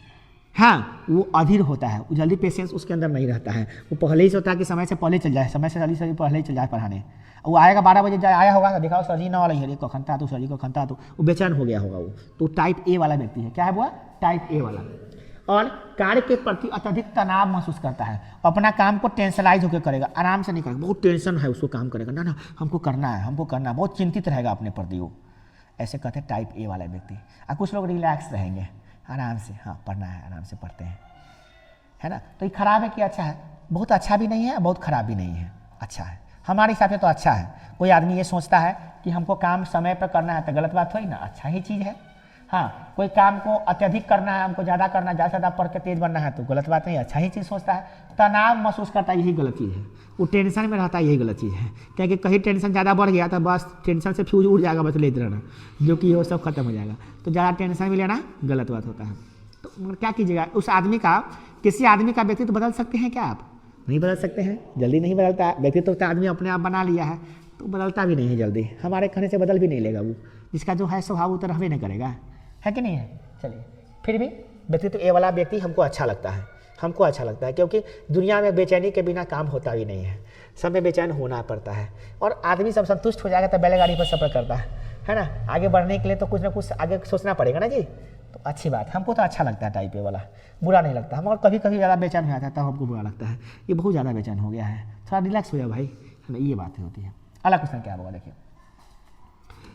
S1: हाँ, वो अधीर होता है, वो जल्दी पेशेंस उसके अंदर नहीं रहता है, वो पहले ही सोचता है कि समय से पहले चल जाए, समय से जल्दी पहले ही चल जाए पढ़ाने। वो आएगा 12 बजे जाए, आया होगा दिखाओ सर जी ना वाला है, को खनता तो सर जी को खनता तो वो बेचैन हो गया होगा वो। तो टाइप ए वाला व्यक्ति है, क्या है वो, टाइप ए वाला। और कार्य के प्रति अत्यधिक तनाव महसूस करता है, अपना काम को टेंशनाइज होकर करेगा, आराम से नहीं करेगा, बहुत टेंशन है उसको काम करेगा, ना हमको करना है, बहुत चिंतित रहेगा अपने प्रति वो। ऐसे कहते हैं टाइप ए वाला व्यक्ति। और कुछ लोग रिलैक्स रहेंगे, आराम से, हाँ पढ़ना है आराम से पढ़ते हैं, है ना। तो ये खराब है कि अच्छा है, बहुत अच्छा भी नहीं है, बहुत खराब भी नहीं है, अच्छा है हमारे हिसाब से तो अच्छा है। कोई आदमी ये सोचता है कि हमको काम समय पर करना है तो गलत बात हुई ना, अच्छा ही चीज़ है। हाँ, कोई काम को अत्यधिक करना है, हमको ज़्यादा करना है, ज़्यादा से ज़्यादा पढ़ के तेज बनना है तो गलत बात नहीं, अच्छा ही चीज़ सोचता है। तनाव महसूस करता है, यही गलत चीज़ है। वो टेंशन में रहता है, यही गलत चीज़ है, क्योंकि कहीं टेंशन ज़्यादा बढ़ गया तो बस टेंशन से फ्यूज उड़ जाएगा, बस लेते रहना, जो कि वो सब खत्म हो जाएगा। तो ज़्यादा टेंशन भी लेना गलत बात होता है। तो क्या कीजिएगा, उस आदमी का, किसी आदमी का व्यक्तित्व बदल सकते हैं क्या आप, नहीं बदल सकते हैं, जल्दी नहीं बदलता है। व्यक्तित्व तो आदमी अपने आप बना लिया है तो बदलता भी नहीं है जल्दी, हमारे कहने से बदल भी नहीं लेगा वो, जिसका जो है स्वभाव वो तो रहबे नहीं करेगा, है कि नहीं है। चलिए, फिर भी व्यक्तित्व ए वाला व्यक्ति हमको अच्छा लगता है, हमको अच्छा लगता है, क्योंकि दुनिया में बेचैनी के बिना काम होता भी नहीं है, सब में बेचैन होना पड़ता है। और आदमी सब संतुष्ट हो जाएगा तो बैलगाड़ी पर सफर करता है ना। आगे बढ़ने के लिए तो कुछ ना कुछ आगे सोचना पड़ेगा ना जी। तो अच्छी बात, हमको तो अच्छा लगता है टाइप ए वाला, बुरा नहीं लगता। हम और कभी कभी ज़्यादा बेचैन हो जाता है तब हमको बुरा लगता है, ये बहुत ज़्यादा बेचैन हो गया है, थोड़ा रिलैक्स हो जाए भाई, है ना, ये बात होती है। अगला क्वेश्चन क्या होगा, देखिए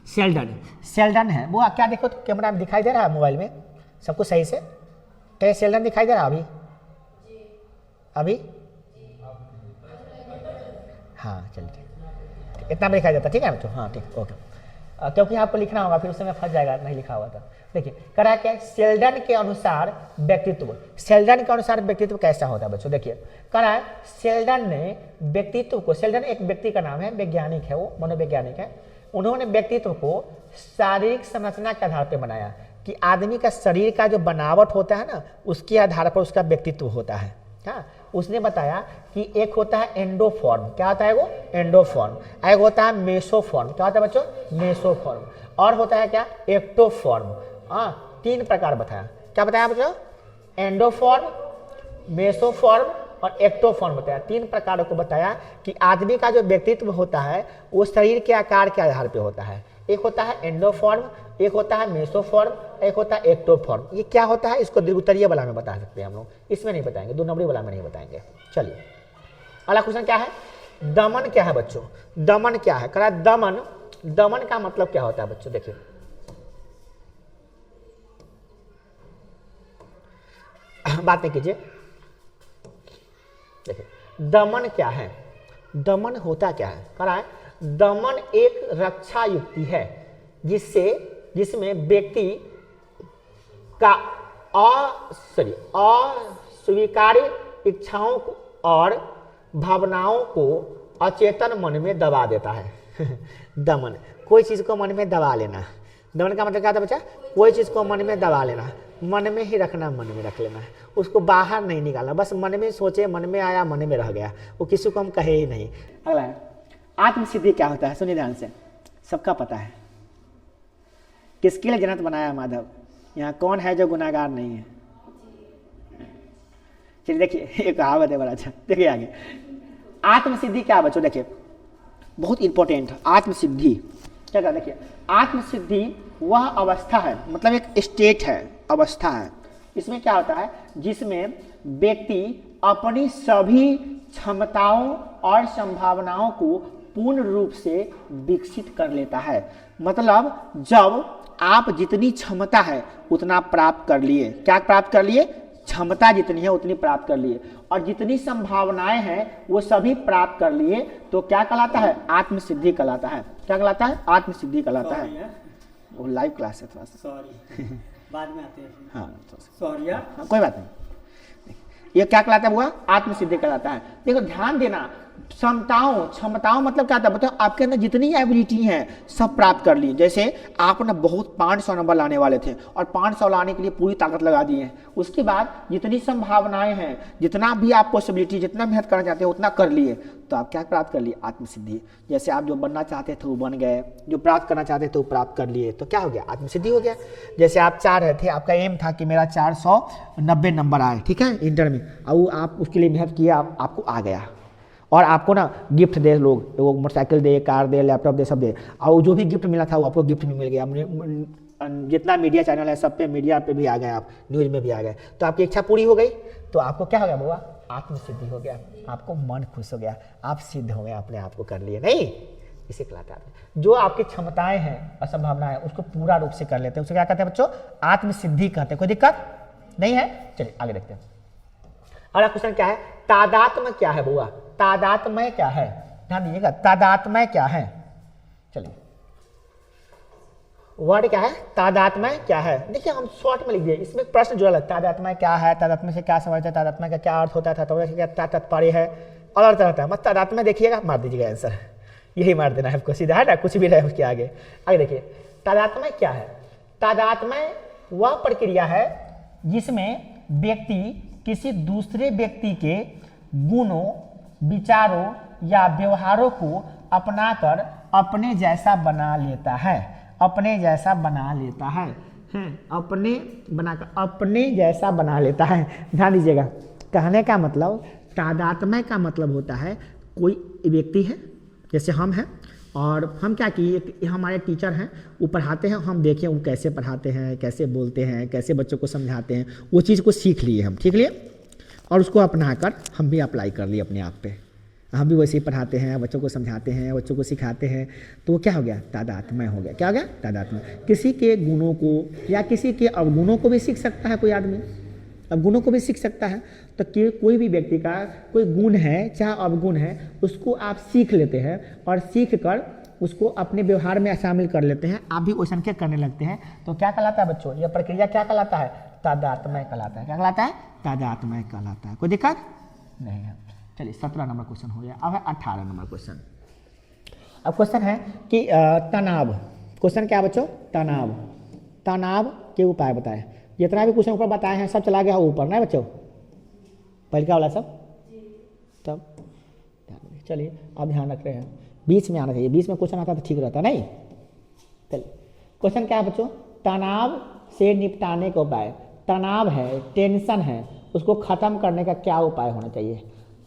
S1: शेल्डन है वो, क्या देखो तो कैमरा में दिखाई दे रहा है, मोबाइल में सबको सही से, क्या शेल्डन दिखाई दे रहा है अभी हाँ चलिए ठीक, इतना में दिखाई देता, ठीक है बच्चों, हाँ ठीक ओके। क्योंकि आपको लिखना होगा, फिर उस समय फंस जाएगा नहीं लिखा हुआ था। देखिए करा क्या, शेल्डन के अनुसार व्यक्तित्व, शेल्डन के अनुसार व्यक्तित्व कैसा होता है बच्चों। देखिए करा है, शेल्डन ने व्यक्तित्व को, शेल्डन एक व्यक्ति का नाम है, वैज्ञानिक है वो, मनोवैज्ञानिक है। उन्होंने व्यक्तित्व को शारीरिक संरचना के आधार पर बनाया, कि आदमी का शरीर का जो बनावट होता है ना, उसके आधार पर उसका व्यक्तित्व होता है। हाँ, उसने बताया कि एक होता है एंडोफॉर्म, क्या होता है वो, एंडोफॉर्म। एक होता है मेसोफॉर्म, क्या होता है बच्चों, मेसोफॉर्म। और होता है क्या, एक्टोफॉर्म। हाँ, 3 प्रकार बताया, क्या बताया बच्चों, एंडोफॉर्म, मेसोफॉर्म और एक्टोफॉर्म बताया। 3 प्रकारों को बताया कि आदमी का जो व्यक्तित्व होता है वो शरीर के आकार के आधार पर होता है। एक होता है एंडोफॉर्म, एक होता है मेसोफॉर्म, एक होता है एक्टोफॉर्म। ये क्या होता है, इसको द्वितीय वाला में बता सकते हैं हम लोग, इसमें नहीं बताएंगे, 2 नंबरी वाला में नहीं बताएंगे। चलिए अगला क्वेश्चन क्या है, दमन क्या है बच्चों, दमन क्या है। करा दमन, दमन का मतलब क्या होता है बच्चों। देखिए बात नहीं कीजिए, देखिए दमन क्या है, दमन होता क्या है। करा है, दमन एक रक्षा युक्ति है जिसमें व्यक्ति का अस्वीकार्य इच्छाओं और भावनाओं को अचेतन मन में दबा देता है। दमन, कोई चीज को मन में दबा लेना। दमन का मतलब क्या था बच्चा, कोई चीज को मन में दबा लेना, मन में ही रखना, मन में रख लेना, उसको बाहर नहीं निकालना, बस मन में सोचे, मन में आया, मन में रह गया, वो किसी को हम कहे ही नहीं। अगला है, आत्मसिद्धि क्या होता है, सुनिए ध्यान से, सबका पता है। किसके लिए जन्नत बनाया माधव, यहाँ कौन है जो गुनाहगार नहीं है। चलिए देखिए एक कहावत है बड़ा अच्छा, देखिए आगे। आत्मसिद्धि क्या बच्चों, देखिए बहुत इंपॉर्टेंट, आत्मसिद्धि क्या कहते हैं, देखिए आत्मसिद्धि वह अवस्था है, मतलब एक स्टेट है, अवस्था है। इसमें क्या होता है, जिसमें व्यक्ति अपनी सभी क्षमताओं और संभावनाओं को पूर्ण रूप से विकसित कर लेता है। मतलब जब आप जितनी क्षमता है उतना प्राप्त कर लिए, क्या प्राप्त कर लिए, क्षमता जितनी है उतनी प्राप्त कर लिए, और जितनी संभावनाएं हैं वो सभी प्राप्त कर लिए, तो क्या कहलाता है, आत्मसिद्धि कहलाता है। क्या कहलाता है, आत्मसिद्धि कहलाता है। वो लाइव क्लास है थोड़ा सा,
S2: सॉरी बाद में आते हैं।
S1: हाँ
S2: सॉरी
S1: हाँ, कोई बात नहीं। ये क्या कहलाता है, हुआ आत्मसिद्धि कहलाता है। देखो ध्यान देना, क्षमताओं मतलब क्या था, बताओ आपके अंदर जितनी एबिलिटी है सब प्राप्त कर ली। जैसे आप ना बहुत 500 नंबर लाने वाले थे और 500 लाने के लिए पूरी ताकत लगा दी है, उसके बाद जितनी संभावनाएं हैं, जितना भी आप पॉसिबिलिटी, जितना मेहनत करना चाहते हैं उतना कर लिए, तो आप क्या प्राप्त कर लिए, आत्मसिद्धि। जैसे आप जो बनना चाहते थे वो बन गए, जो प्राप्त करना चाहते थे वो प्राप्त कर लिए, तो क्या हो गया, आत्मसिद्धि हो गया। जैसे आप चाह रहे थे, आपका एम था कि मेरा 490 नंबर आए, ठीक है, इंटर में, और आप उसके लिए मेहनत किया, आपको आ गया, और आपको ना गिफ्ट दे लोग, वो मोटरसाइकिल दे, कार दे, लैपटॉप दे, सब दे, और जो भी गिफ्ट मिला था वो आपको गिफ्ट में मिल गया। जितना मीडिया चैनल है सब पे, मीडिया पे भी आ गए, आप न्यूज में भी आ गए, तो आपकी इच्छा पूरी हो गई, तो आपको क्या हो गया बुआ, आत्मसिद्धि हो गया, आपको मन खुश हो गया, आप सिद्ध हो गए, अपने आप को कर लिए। नहीं, इसे कहलाता है जो आपकी क्षमताएं हैं और संभावनाएं उसको पूरा रूप से कर लेते हैं, उसे क्या कहते हैं बच्चों, आत्मसिद्धि कहते हैं। कोई दिक्कत नहीं है, चलिए आगे देखते हैं। अगला क्वेश्चन क्या है, तादात्म्य क्या है बुआ, तादात्म्य क्या है, ध्यान दीजिएगा, तादात्म्य क्या है। चलिए वर्ड क्या है, तादात्म्य क्या है। देखिए हम शॉर्ट में लिख दिए, इसमें प्रश्न जुड़ा है, तादात्म्य क्या है, तादात्म्य से क्या समझते हैं, तादात्म्य का क्या अर्थ होता है, तादात्म्य क्या तात्पर्य है, अलग तरह होता है। मत तादात्म्य देखिएगा, मार दीजिएगा आंसर, यही मार देना है आपको सीधा, है ना, कुछ भी रहे उसके आगे। आगे देखिए तादात्म्य क्या है। तादात्म्य वह प्रक्रिया है जिसमें व्यक्ति किसी दूसरे व्यक्ति के गुणों, विचारों या व्यवहारों को अपनाकर अपने जैसा बना लेता है, अपने जैसा बना लेता है, अपने बनाकर अपने जैसा बना लेता है। ध्यान दीजिएगा, कहने का मतलब, तादात्म्य का मतलब होता है कोई व्यक्ति है, जैसे हम हैं, और हम क्या किए, हमारे टीचर हैं, वो पढ़ाते हैं, हम देखें वो कैसे पढ़ाते हैं, कैसे बोलते हैं, कैसे बच्चों को समझाते हैं, वो चीज़ को सीख लिए हम, ठीक लिए, और उसको अपनाकर हम भी अप्लाई कर लिए अपने आप पे, हम भी वैसे ही पढ़ाते हैं, बच्चों को समझाते हैं, बच्चों को सिखाते हैं, तो वो क्या हो गया, तादात्म्य हो गया। क्या हो गया, तादात्म्य। किसी के गुणों को या किसी के अवगुणों को भी सीख सकता है कोई आदमी, अवगुणों को भी सीख सकता है, तो कोई भी व्यक्ति का कोई गुण है चाहे अवगुण है, उसको आप सीख लेते हैं और सीख कर उसको अपने व्यवहार में शामिल कर लेते हैं, आप भी वैसा के करने लगते हैं, तो क्या कहलाता है बच्चों, यह प्रक्रिया क्या कहलाता है, तादात्म्य कहलाता है। क्या कहलाता है, तादात्म्य कहलाता है। कोई दिक्कत नहीं है। चलिए 17 नंबर क्वेश्चन हो गया, अब है 18 नंबर क्वेश्चन। अब क्वेश्चन है कि तनाव, क्वेश्चन क्या बच्चों, तनाव, तनाव के उपाय बताएं। जितना भी क्वेश्चन ऊपर बताए हैं सब चला गया ऊपर, ना बच्चों, पहले क्या वाला सब, तब चलिए अब ध्यान रख रहे हैं, बीच में आना चाहिए, बीच में क्वेश्चन आता तो ठीक रहता, नहीं। चलिए क्वेश्चन क्या है बच्चों, तनाव से निपटाने का उपाय। तनाव है, टेंशन है, उसको खत्म करने का क्या उपाय होना चाहिए,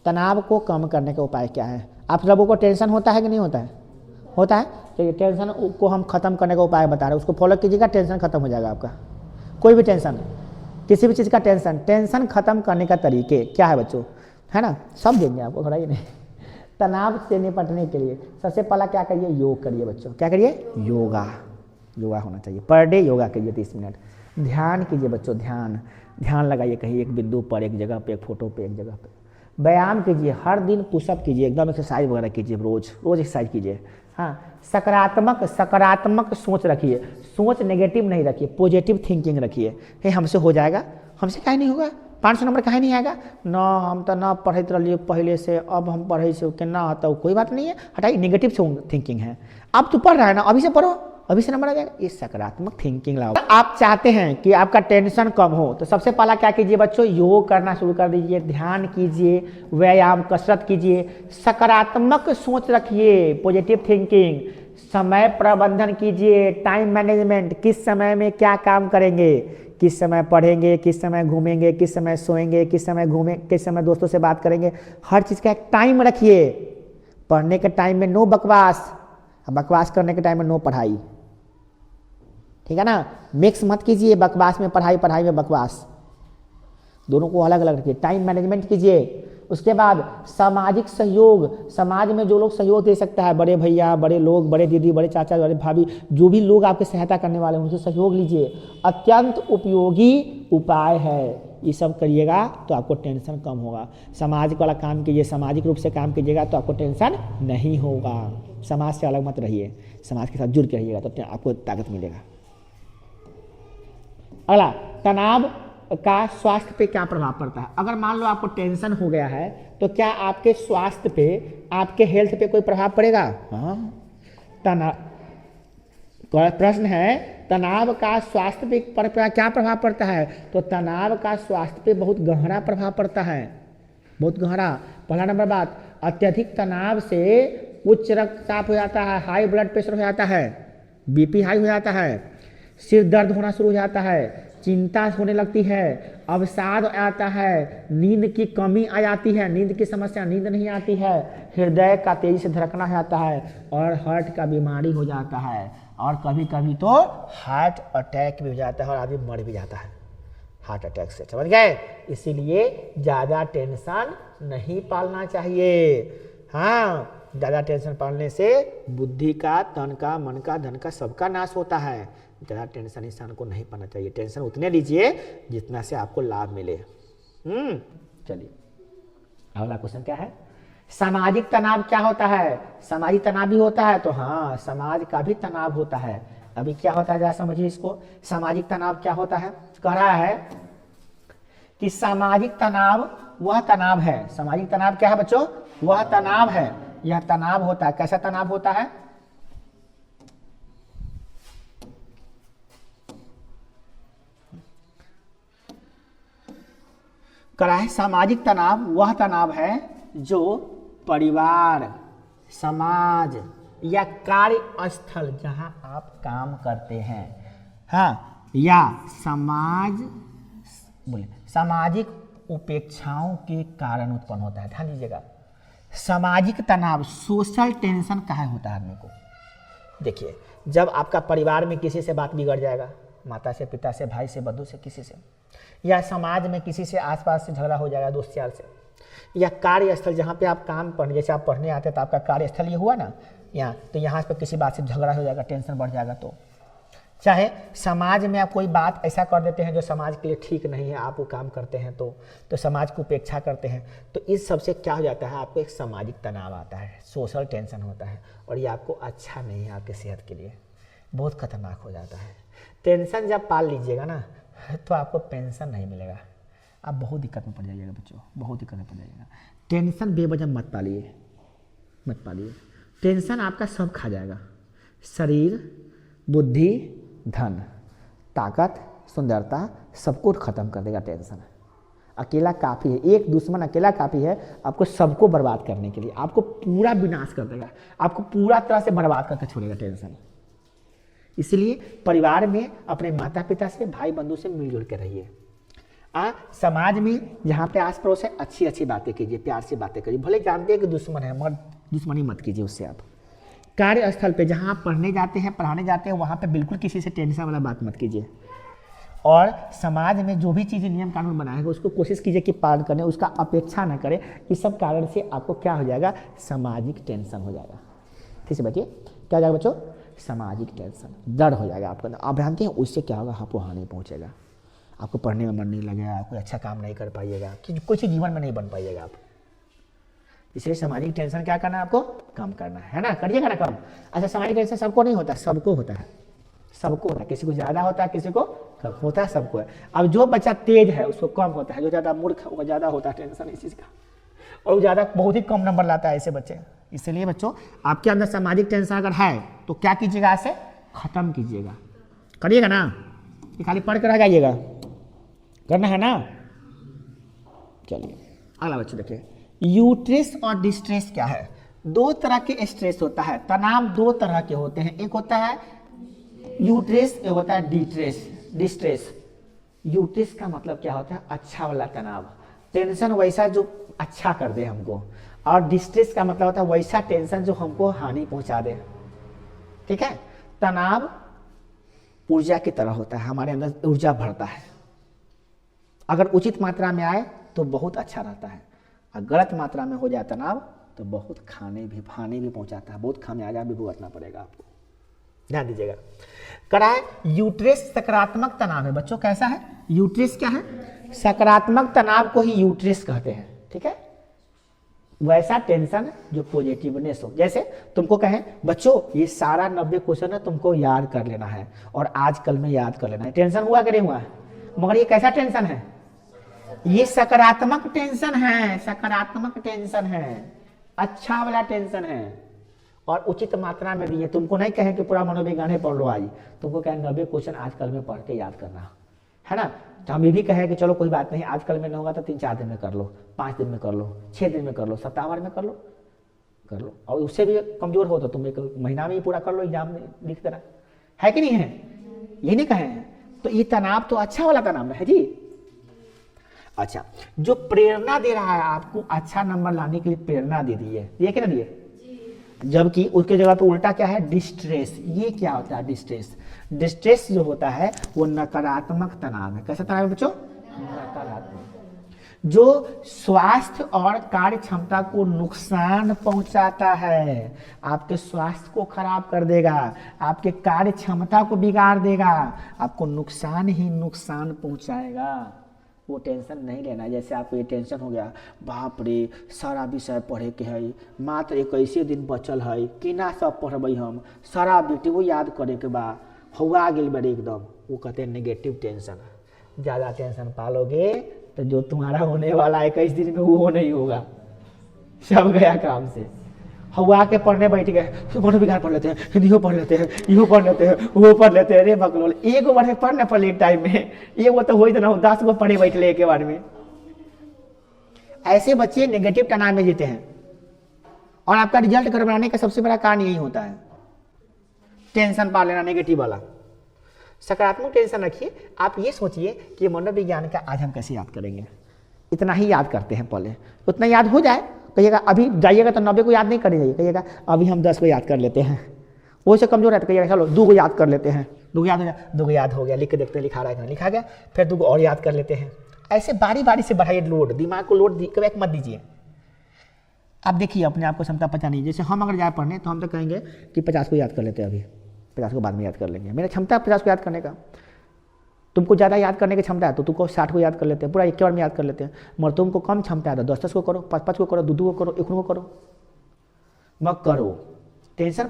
S1: तनाव को कम करने का उपाय क्या है। आप लोगों को टेंशन होता है कि नहीं होता है, होता है, चलिए टेंशन को हम खत्म करने का उपाय बता रहे हैं, उसको फॉलो कीजिएगा, टेंशन खत्म हो जाएगा आपका। कोई भी टेंशन, किसी भी चीज़ का टेंशन, टेंशन खत्म करने का तरीके क्या है बच्चों, है ना, सब देंगे आपको, घबराइए नहीं। तनाव से निपटने के लिए सबसे पहला क्या करिए, योग करिए बच्चों, क्या करिए, योगा, योगा होना चाहिए, पर डे योगा करिए 30 मिनट। ध्यान कीजिए बच्चों, ध्यान, ध्यान लगाइए कहीं एक बिंदु पर, एक जगह पे, एक फोटो पे, एक जगह पे। व्यायाम कीजिए, हर दिन पुशअप कीजिए, एकदम एक्सरसाइज वगैरह कीजिए, रोज रोज एक्सरसाइज कीजिए। हाँ, सकारात्मक सोच रखिए, सोच नेगेटिव नहीं रखिए, पॉजिटिव थिंकिंग रखिए। हे हमसे हो जाएगा, हमसे काहे नहीं होगा, 500 नंबर काहे नहीं आएगा, न हम तो न पढ़ते रहिए पहले से, अब हम पढ़े से केना आता, कोई बात नहीं है, हटाइए, नेगेटिव थिंकिंग है। अब तो पढ़ रहा है ना, अभी से पढ़ो, अभी से नंबर आ जाएगा, ये सकारात्मक थिंकिंग लगाओ। आप चाहते हैं कि आपका टेंशन कम हो, तो सबसे पहला क्या कीजिए बच्चों, योग करना शुरू कर दीजिए, ध्यान कीजिए, व्यायाम कसरत कीजिए, सकारात्मक सोच रखिए, पॉजिटिव थिंकिंग, समय प्रबंधन कीजिए, टाइम मैनेजमेंट, किस समय में क्या काम करेंगे, किस समय पढ़ेंगे, किस समय घूमेंगे, किस समय सोएंगे, किस समय घूमें, किस समय दोस्तों से बात करेंगे, हर चीज़ का एक टाइम रखिए। पढ़ने के टाइम में नो बकवास, बकवास करने के टाइम में नो पढ़ाई, ठीक है ना। मिक्स मत कीजिए बकवास में पढ़ाई, पढ़ाई में बकवास, दोनों को अलग अलग रखिए। टाइम मैनेजमेंट कीजिए। उसके बाद सामाजिक सहयोग, समाज में जो लोग सहयोग दे सकता है, बड़े भैया, बड़े लोग, बड़े दीदी, बड़े चाचा, बड़े भाभी, जो भी लोग आपकी सहायता करने वाले हैं उनसे सहयोग लीजिए। अत्यंत उपयोगी उपाय है, ये सब करिएगा तो आपको टेंशन कम होगा। समाज वाला काम कीजिए, सामाजिक रूप से काम कीजिएगा तो आपको टेंशन नहीं होगा। समाज से अलग मत रहिए, समाज के साथ जुड़ के रहिएगा तो आपको ताकत मिलेगा। अगला, तनाव का स्वास्थ्य पे क्या प्रभाव पड़ता है। अगर मान लो आपको टेंशन हो गया है तो क्या आपके स्वास्थ्य पे, आपके हेल्थ पे कोई प्रभाव पड़ेगा? हाँ, तनाव, प्रश्न है तनाव का स्वास्थ्य पर क्या प्रभाव पड़ता है। तो तनाव का स्वास्थ्य पे बहुत गहरा प्रभाव पड़ता है, बहुत गहरा। पहला नंबर बात, अत्यधिक तनाव से उच्च रक्तचाप हो जाता है, हाई ब्लड प्रेशर हो जाता है, बीपी हाई हो जाता है, सिर दर्द होना शुरू हो जाता है, चिंता होने लगती है, अवसाद आता है, नींद की कमी आ जाती है, नींद की समस्या, नींद नहीं आती है, हृदय का तेजी से धड़कना हो जाता है और हार्ट का बीमारी हो जाता है, और कभी कभी तो हार्ट अटैक भी हो जाता है और आदमी मर भी जाता है हार्ट अटैक से। समझ गए? इसीलिए ज़्यादा टेंशन नहीं पालना चाहिए। हाँ, ज़्यादा टेंशन पालने से बुद्धि का, तन का, मन का, धन का सबका नाश होता है। ज़्यादा टेंशन इंसान को नहीं पाना चाहिए। टेंशन उतने लीजिए जितना से आपको लाभ मिले। चलिए अगला क्वेश्चन क्या है, सामाजिक तनाव क्या होता है। सामाजिक तनाव भी होता है, तो हाँ, समाज का भी तनाव होता है। अभी क्या होता है जरा समझिए इसको। सामाजिक तनाव क्या होता है, कह रहा है कि सामाजिक तनाव वह तनाव है। सामाजिक तनाव क्या है बच्चों? वह तनाव है। यह तनाव होता है। कैसा तनाव होता है? करा है सामाजिक तनाव वह तनाव है जो परिवार, समाज या कार्यस्थल जहां आप काम करते हैं, हाँ, या समाज बोले सामाजिक उपेक्षाओं के कारण उत्पन्न होता है। ध्यान दीजिएगा, सामाजिक तनाव, सोशल टेंशन कहाँ होता है आदमी को। देखिए, जब आपका परिवार में किसी से बात बिगड़ जाएगा, माता से, पिता से, भाई से, बंधु से, किसी से, या समाज में किसी से आसपास से झगड़ा हो जाएगा, दोस्त यार से, या कार्यस्थल जहाँ पे आप काम पढ़ने, जैसे आप पढ़ने आते हैं तो आपका कार्यस्थल ये हुआ ना यहाँ, तो यहाँ पर किसी बात से झगड़ा हो जाएगा, टेंशन बढ़ जाएगा। तो चाहे समाज में आप कोई बात ऐसा कर देते हैं जो समाज के लिए ठीक नहीं है, आप वो काम करते हैं तो समाज को उपेक्षा करते हैं, तो इस सबसे क्या हो जाता है, आपको एक सामाजिक तनाव आता है, सोशल टेंशन होता है, और ये आपको अच्छा नहीं है, आपकी सेहत के लिए बहुत खतरनाक हो जाता है। टेंशन जब पाल लीजिएगा ना तो आपको पेंशन नहीं मिलेगा, आप बहुत दिक्कत में पड़ जाइएगा बच्चों, बहुत दिक्कत में पड़ जाइएगा। टेंशन बेवजह मत पालिए, मत पालिए। टेंशन आपका सब खा जाएगा, शरीर, बुद्धि, धन, ताकत, सुंदरता, सबको खत्म कर देगा टेंशन। अकेला काफ़ी है, एक दुश्मन अकेला काफ़ी है आपको सबको बर्बाद करने के लिए, आपको पूरा विनाश कर देगा, आपको पूरा तरह से बर्बाद करके छोड़ेगा टेंशन। इसलिए परिवार में अपने माता पिता से, भाई बंधु से मिलजुल के रहिए। समाज में जहाँ पे आस पड़ोस है अच्छी अच्छी बातें कीजिए, प्यार से बातें करिए, भले जानते हैं कि दुश्मन है मगर दुश्मनी मत कीजिए उससे। आप कार्यस्थल पे जहाँ आप पढ़ने जाते हैं, पढ़ाने जाते हैं, वहाँ पे बिल्कुल किसी से टेंशन वाला बात मत कीजिए। और समाज में जो भी चीज़ें नियम कानून बनाएगा उसको कोशिश कीजिए कि पालन करने, उसका अपेक्षा न करें। इस सब कारण से आपको क्या हो जाएगा, सामाजिक टेंशन हो जाएगा। ठीक है बच्चे, क्या हो जाएगा बच्चों, सामाजिक टेंशन, डर हो जाएगा आपका। आप जानते हैं उससे क्या होगा, आपको हानि पहुँचेगा, आपको पढ़ने में मन नहीं लगेगा, कोई अच्छा काम नहीं कर पाइएगा, कि कोई चीज़ जीवन में नहीं बन पाइएगा आप। इसलिए सामाजिक टेंशन क्या करना है, आपको कम करना है ना, करिएगा ना कम। अच्छा, सामाजिक टेंशन सबको नहीं होता, सबको होता है, सबको होता है, किसी को ज़्यादा होता है, किसी को कम होता है, सबको है। अब जो बच्चा तेज है उसको कम होता है, जो ज़्यादा मूर्ख है वो ज़्यादा होता है टेंशन इस चीज़ का, और वो ज़्यादा बहुत ही कम नंबर लाता है ऐसे बच्चे। इसलिए बच्चों, आपके अंदर सामाजिक टेंशन अगर है तो क्या कीजिएगा, इसे खत्म कीजिएगा, करिएगा ना, ये खाली पढ़ कर रह जाइएगा, करना है ना। चलिए अगला बच्चे देखिए, यूट्रेस और डिस्ट्रेस क्या है। दो तरह के स्ट्रेस होता है, तनाव दो तरह के होते हैं, एक होता है यूट्रेस, एक होता है डिस्ट्रेस। यूट्रेस का मतलब क्या होता है, अच्छा वाला तनाव, टेंशन वैसा जो अच्छा कर दे हमको, और डिस्ट्रेस का मतलब होता है वैसा टेंशन जो हमको हानि पहुंचा दे। ठीक है। तनाव ऊर्जा की तरह होता है, हमारे अंदर ऊर्जा भरता है। अगर उचित मात्रा में आए तो बहुत अच्छा रहता है, और गलत मात्रा में हो जाए तनाव तो बहुत हानि भी पहुंचाता है, बहुत खामियाजा भी भुगतना पड़ेगा आपको, ध्यान दीजिएगा। करा है यूट्रेस सकारात्मक तनाव है बच्चों। कैसा है यूट्रेस? क्या है? सकारात्मक तनाव को ही यूट्रेस कहते हैं, ठीक है। वैसा टेंशन जो पॉजिटिवनेस हो। जैसे तुमको कहें बच्चों ये सारा 90 क्वेश्चन है तुमको याद कर लेना है और आज कल में याद कर लेना है, टेंशन हुआ कि नहीं हुआ? मगर ये कैसा टेंशन है? ये सकारात्मक टेंशन है, सकारात्मक टेंशन है, अच्छा वाला टेंशन है, और उचित मात्रा में भी है। तुमको नहीं कहें कि पूरा मनोविज्ञान पढ़ लो आज, तुमको कहें 90 क्वेश्चन आजकल में पढ़ के याद करना है ना। तो हम ये भी कहें कि चलो कोई बात नहीं, आजकल में नहीं होगा तो 3-4 दिन में कर लो, 5 दिन में कर लो, 6 दिन में कर लो, सप्ताह भर में कर लो, और उससे भी कमजोर हो तो तुम 1 महीना में ही पूरा कर लो, एग्जाम में लिख देना है कि नहीं है? ये नहीं कहे हैं। तो ये तनाव तो अच्छा वाला तनाव है जी। अच्छा, जो प्रेरणा दे रहा है आपको अच्छा नंबर लाने के लिए, प्रेरणा दे दी है, ये क्या दिए? जबकि उसके जगह पे उल्टा क्या है? डिस्ट्रेस। ये क्या होता है डिस्ट्रेस? डिस्ट्रेस जो होता है वो नकारात्मक तनाव है। कैसा तनाव है बच्चों? नकारात्मक, जो स्वास्थ्य और कार्य क्षमता को नुकसान पहुंचाता है, आपके स्वास्थ्य को खराब कर देगा, आपके कार्य क्षमता को बिगाड़ देगा, आपको नुकसान ही नुकसान पहुंचाएगा। वो टेंशन नहीं लेना। जैसे आपको ये टेंशन हो गया, बाप रे सारा विषय पढ़े के है, मात्र 21 दिन बचल है, किना सब पढ़बे हम, सारा वीडियो याद करे के बा, हुआ गेल बड़े एकदम। वो कहते हैं नेगेटिव टेंशन। ज़्यादा टेंशन पालोगे तो जो तुम्हारा होने वाला 21 दिन में वो नहीं होगा, सब गया काम से। हुआ के पढ़ने बैठ गए, मनोविज्ञान पढ़ लेते हैं, हिंदी पढ़ लेते हैं, इहो पढ़ लेते हैं, वो पढ़ लेते हैं, रे बकलोल। एक बार पढ़ने पड़े एक टाइम में, ये वो तो हो ही ना, 10 गो पढ़े बैठ ले एक बार में। ऐसे बच्चे नेगेटिव तनाव में जीते हैं, और आपका रिजल्ट गड़बड़ाने का सबसे बड़ा कारण यही होता है, टेंशन पा लेना नेगेटिव वाला। सकारात्मक टेंशन रखिए। आप ये सोचिए कि मनोविज्ञान का आज हम कैसे याद करेंगे। इतना ही याद करते हैं, पहले उतना याद हो जाए, कहिएगा अभी जाइएगा तो 90 को याद नहीं कर जाइए, कहिएगा अभी हम 10 को याद कर लेते हैं, वो से कमजोर है तो कहिएगा चलो 2 को याद कर लेते हैं, 2 को याद हो जाए, 2 को याद हो गया, लिख के देखते हैं लिखा रहा है, लिखा गया, फिर 2 को और याद कर लेते हैं। ऐसे बारी बारी से बढ़ाइए लोड, दिमाग को लोड कभी मत दीजिए। आप देखिए अपने आप को क्षमता पता नहीं। जैसे हम अगर जाए पढ़ने तो हम तो कहेंगे कि 50 को याद कर लेते हैं, अभी 50 को बाद में याद कर लेंगे, मेरा क्षमता 50 को याद करने का। तुमको ज़्यादा याद करने की क्षमता है तो तुमको 60 को याद कर लेते हैं, पूरा एक बार में याद कर लेते हैं। मगर तुमको कम क्षमता है तो 10-10 को करो, 5-5 को करो, 2-2 को करो, 1 को करो, मत करो। टेंशन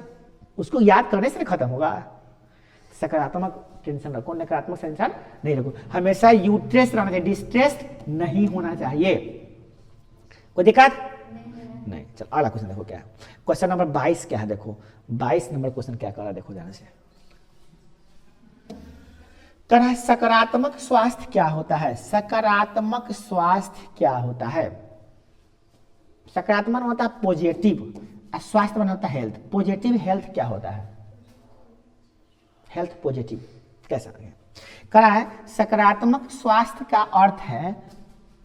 S1: उसको याद करने से खत्म होगा। सकारात्मक टेंशन रखो, नकारात्मक टेंशन नहीं रखो। हमेशा यूट्रेस रहना चाहिए, डिस्ट्रेस नहीं होना चाहिए। कोई दिक्कत नहीं। चलो अगला क्वेश्चन देखो क्या है। क्वेश्चन नंबर 22 क्या है? देखो 22 नंबर क्वेश्चन क्या कर रहा है, देखो ध्यान से। तरह सकारात्मक स्वास्थ्य क्या होता है? सकारात्मक स्वास्थ्य क्या होता है? सकारात्मक होता है पॉजिटिव, स्वास्थ्य बना होता है हेल्थ। पॉजिटिव हेल्थ क्या होता है? हेल्थ पॉजिटिव कैसा है? करा है सकारात्मक स्वास्थ्य का अर्थ है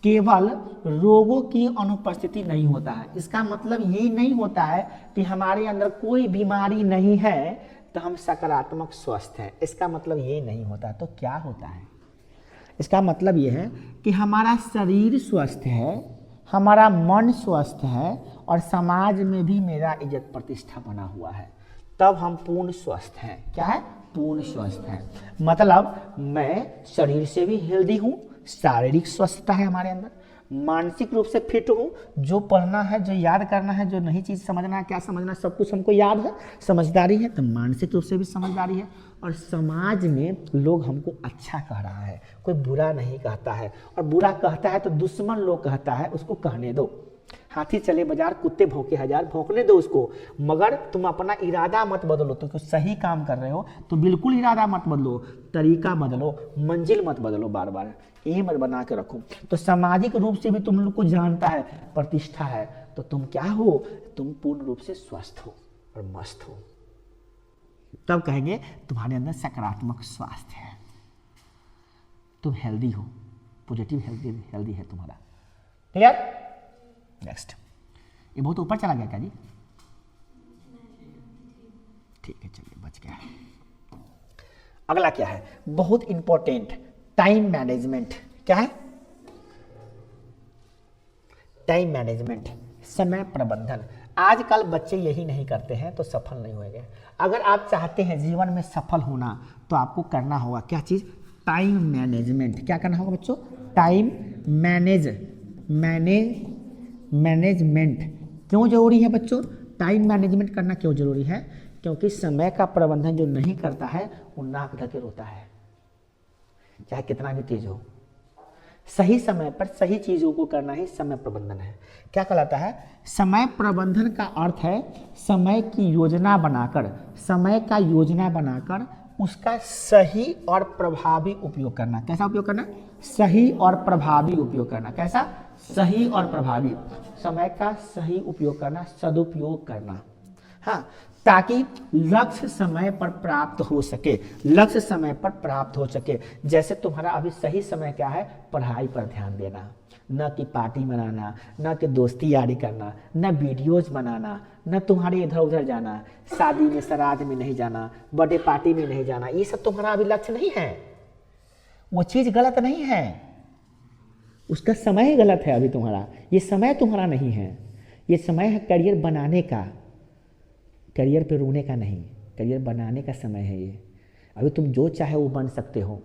S1: केवल रोगों की अनुपस्थिति नहीं होता है। इसका मतलब ये नहीं होता है कि हमारे अंदर कोई बीमारी नहीं है तो हम सकारात्मक स्वस्थ हैं, इसका मतलब ये नहीं होता। तो क्या होता है? इसका मतलब ये है कि हमारा शरीर स्वस्थ है, हमारा मन स्वस्थ है, और समाज में भी मेरा इज्जत प्रतिष्ठा बना हुआ है, तब हम पूर्ण स्वस्थ हैं। क्या है? पूर्ण स्वस्थ है। मतलब मैं शरीर से भी हेल्दी हूँ, शारीरिक स्वस्थता है हमारे अंदर, मानसिक रूप से फिट हूँ, जो पढ़ना है, जो याद करना है, जो नई चीज़ समझना है, क्या समझना है, सब कुछ हमको याद है, समझदारी है, तो मानसिक रूप से भी समझदारी है, और समाज में लोग हमको अच्छा कह रहा है, कोई बुरा नहीं कहता है, और बुरा कहता है तो दुश्मन लोग कहता है, उसको कहने दो। हाथी चले बाजार, कुत्ते भौंके हजार, भौंकने दो उसको, मगर तुम अपना इरादा मत बदलो। तो कुछ सही काम कर रहे हो तो बिल्कुल इरादा मत बदलो, तरीका बदलो, मंजिल मत बदलो, बार बार एम बना के रखो। तो सामाजिक रूप से भी तुम लोग को जानता है, प्रतिष्ठा है, तो तुम क्या हो? तुम पूर्ण रूप से स्वस्थ हो और मस्त हो। तब कहेंगे तुम्हारे अंदर सकारात्मक स्वास्थ्य है, तुम हेल्दी हो, पॉजिटिव हेल्दी है तुम्हारा। क्लियर? नेक्स्ट। ये बहुत ऊपर चला गया क्या जी? ठीक है, चलिए। बच गया। अगला क्या है, बहुत इंपॉर्टेंट, टाइम मैनेजमेंट। क्या है? टाइम मैनेजमेंट, समय प्रबंधन। आजकल बच्चे यही नहीं करते हैं तो सफल नहीं होंगे। अगर आप चाहते हैं जीवन में सफल होना तो आपको करना होगा क्या चीज? Time management. क्या करना होगा बच्चों? Time management. क्यों जरूरी है बच्चों टाइम मैनेजमेंट करना? क्यों जरूरी है? क्योंकि समय का प्रबंधन जो नहीं करता है वो नाक ढके रोता है, चाहे कितना भी तेज हो। सही समय पर सही चीजों को करना ही समय प्रबंधन है। क्या कहलाता है? समय प्रबंधन का अर्थ है समय की योजना बनाकर, समय का योजना बनाकर उसका सही और प्रभावी उपयोग करना। कैसा उपयोग करना? सही और प्रभावी उपयोग करना। कैसा? सही और प्रभावी। समय का सही उपयोग करना, सदुपयोग करना। हाँ, ताकि लक्ष्य समय पर प्राप्त हो सके, लक्ष्य समय पर प्राप्त हो सके। जैसे तुम्हारा अभी सही समय क्या है? पढ़ाई पर ध्यान देना, न कि पार्टी मनाना, न कि दोस्ती यारी करना, न वीडियोज बनाना, न तुम्हारे इधर उधर जाना, शादी में श्राद्ध में नहीं जाना, बर्थडे पार्टी में नहीं जाना। ये सब तुम्हारा अभी लक्ष्य नहीं है। वो चीज गलत नहीं है, उसका समय गलत है अभी तुम्हारा। ये समय तुम्हारा नहीं है, ये समय है करियर बनाने का, करियर पे रोने का नहीं, करियर बनाने का समय है ये। अभी तुम जो चाहे वो बन सकते हो,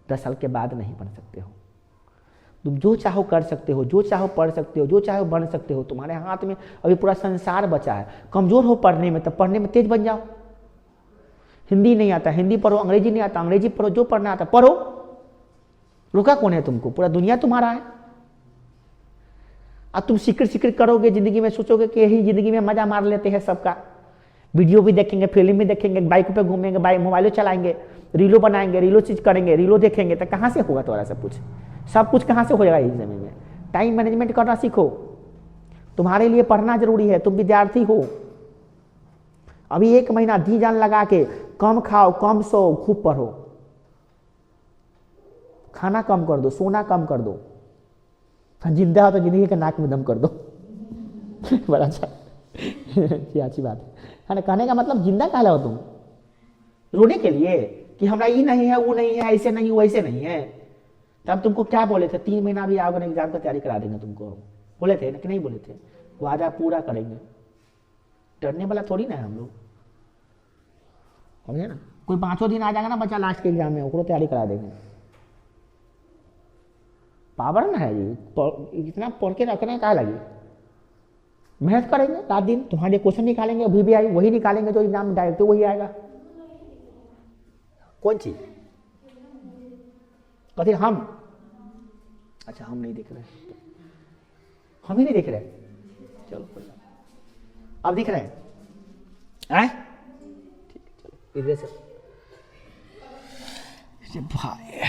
S1: 10 साल के बाद नहीं बन सकते हो। तुम जो चाहो कर सकते हो, जो चाहो पढ़ सकते हो, जो चाहो बन सकते हो। तुम्हारे हाथ में अभी पूरा संसार बचा है। कमजोर हो पढ़ने में तो पढ़ने में तेज बन जाओ। हिंदी नहीं आता हिंदी पढ़ो, अंग्रेजी नहीं आता अंग्रेजी पढ़ो, जो पढ़ना आता पढ़ो। रुका कौन है तुमको? पूरा दुनिया तुम्हारा है। अब तुम सिक्र करोगे जिंदगी में, सोचोगे कि यही जिंदगी में मजा मार लेते हैं सबका। वीडियो भी देखेंगे, फिल्म भी देखेंगे, बाइक पे घूमेंगे, बाइक मोबाइलों चलाएंगे, रीलो बनाएंगे, रीलो चीज करेंगे, रीलो देखेंगे, तो कहाँ से होगा तुम्हारा सब कुछ? सब कुछ कहाँ से हो जाएगा इस जमीन में? टाइम मैनेजमेंट करना सीखो। तुम्हारे लिए पढ़ना जरूरी है, तुम विद्यार्थी हो। अभी 1 महीना जी जान लगा के कम खाओ, कम सो, खूब पढ़ो। खाना कम कर दो, सोना कम कर दो। जिंदा हो तो जिंदगी के नाक में दम कर दो। बड़ा अच्छा, ये अच्छी बात है ना। कहने का मतलब जिंदा कहला हो तुम? रोने के लिए कि हमारा ये नहीं है, वो नहीं है, ऐसे नहीं वैसे नहीं है। तब तुमको क्या बोले थे? 3 महीना भी आओगे ना, एग्जाम का तैयारी करा देंगे तुमको, बोले थे ना कि नहीं बोले थे? वादा पूरा करेंगे। डरने वाला थोड़ी ना है हम लोग, समझे ना। कोई 5 दिन आ जाएगा ना बच्चा लास्ट के एग्जाम में, उसको तैयारी करा देंगे। पावर ना है ये, इतना पढ़ के रखना क्या लगे? मेहनत करेंगे रात दिन, तुम्हारे क्वेश्चन निकालेंगे, अभी भी आए वही निकालेंगे जो एग्जाम में डायरेक्ट वही आएगा। कौन चीज? कभी हम, अच्छा हम नहीं दिख रहे, हम ही नहीं दिख रहे। चलो अब दिख रहे हैं? ठीक है, चलो इधर से भाई।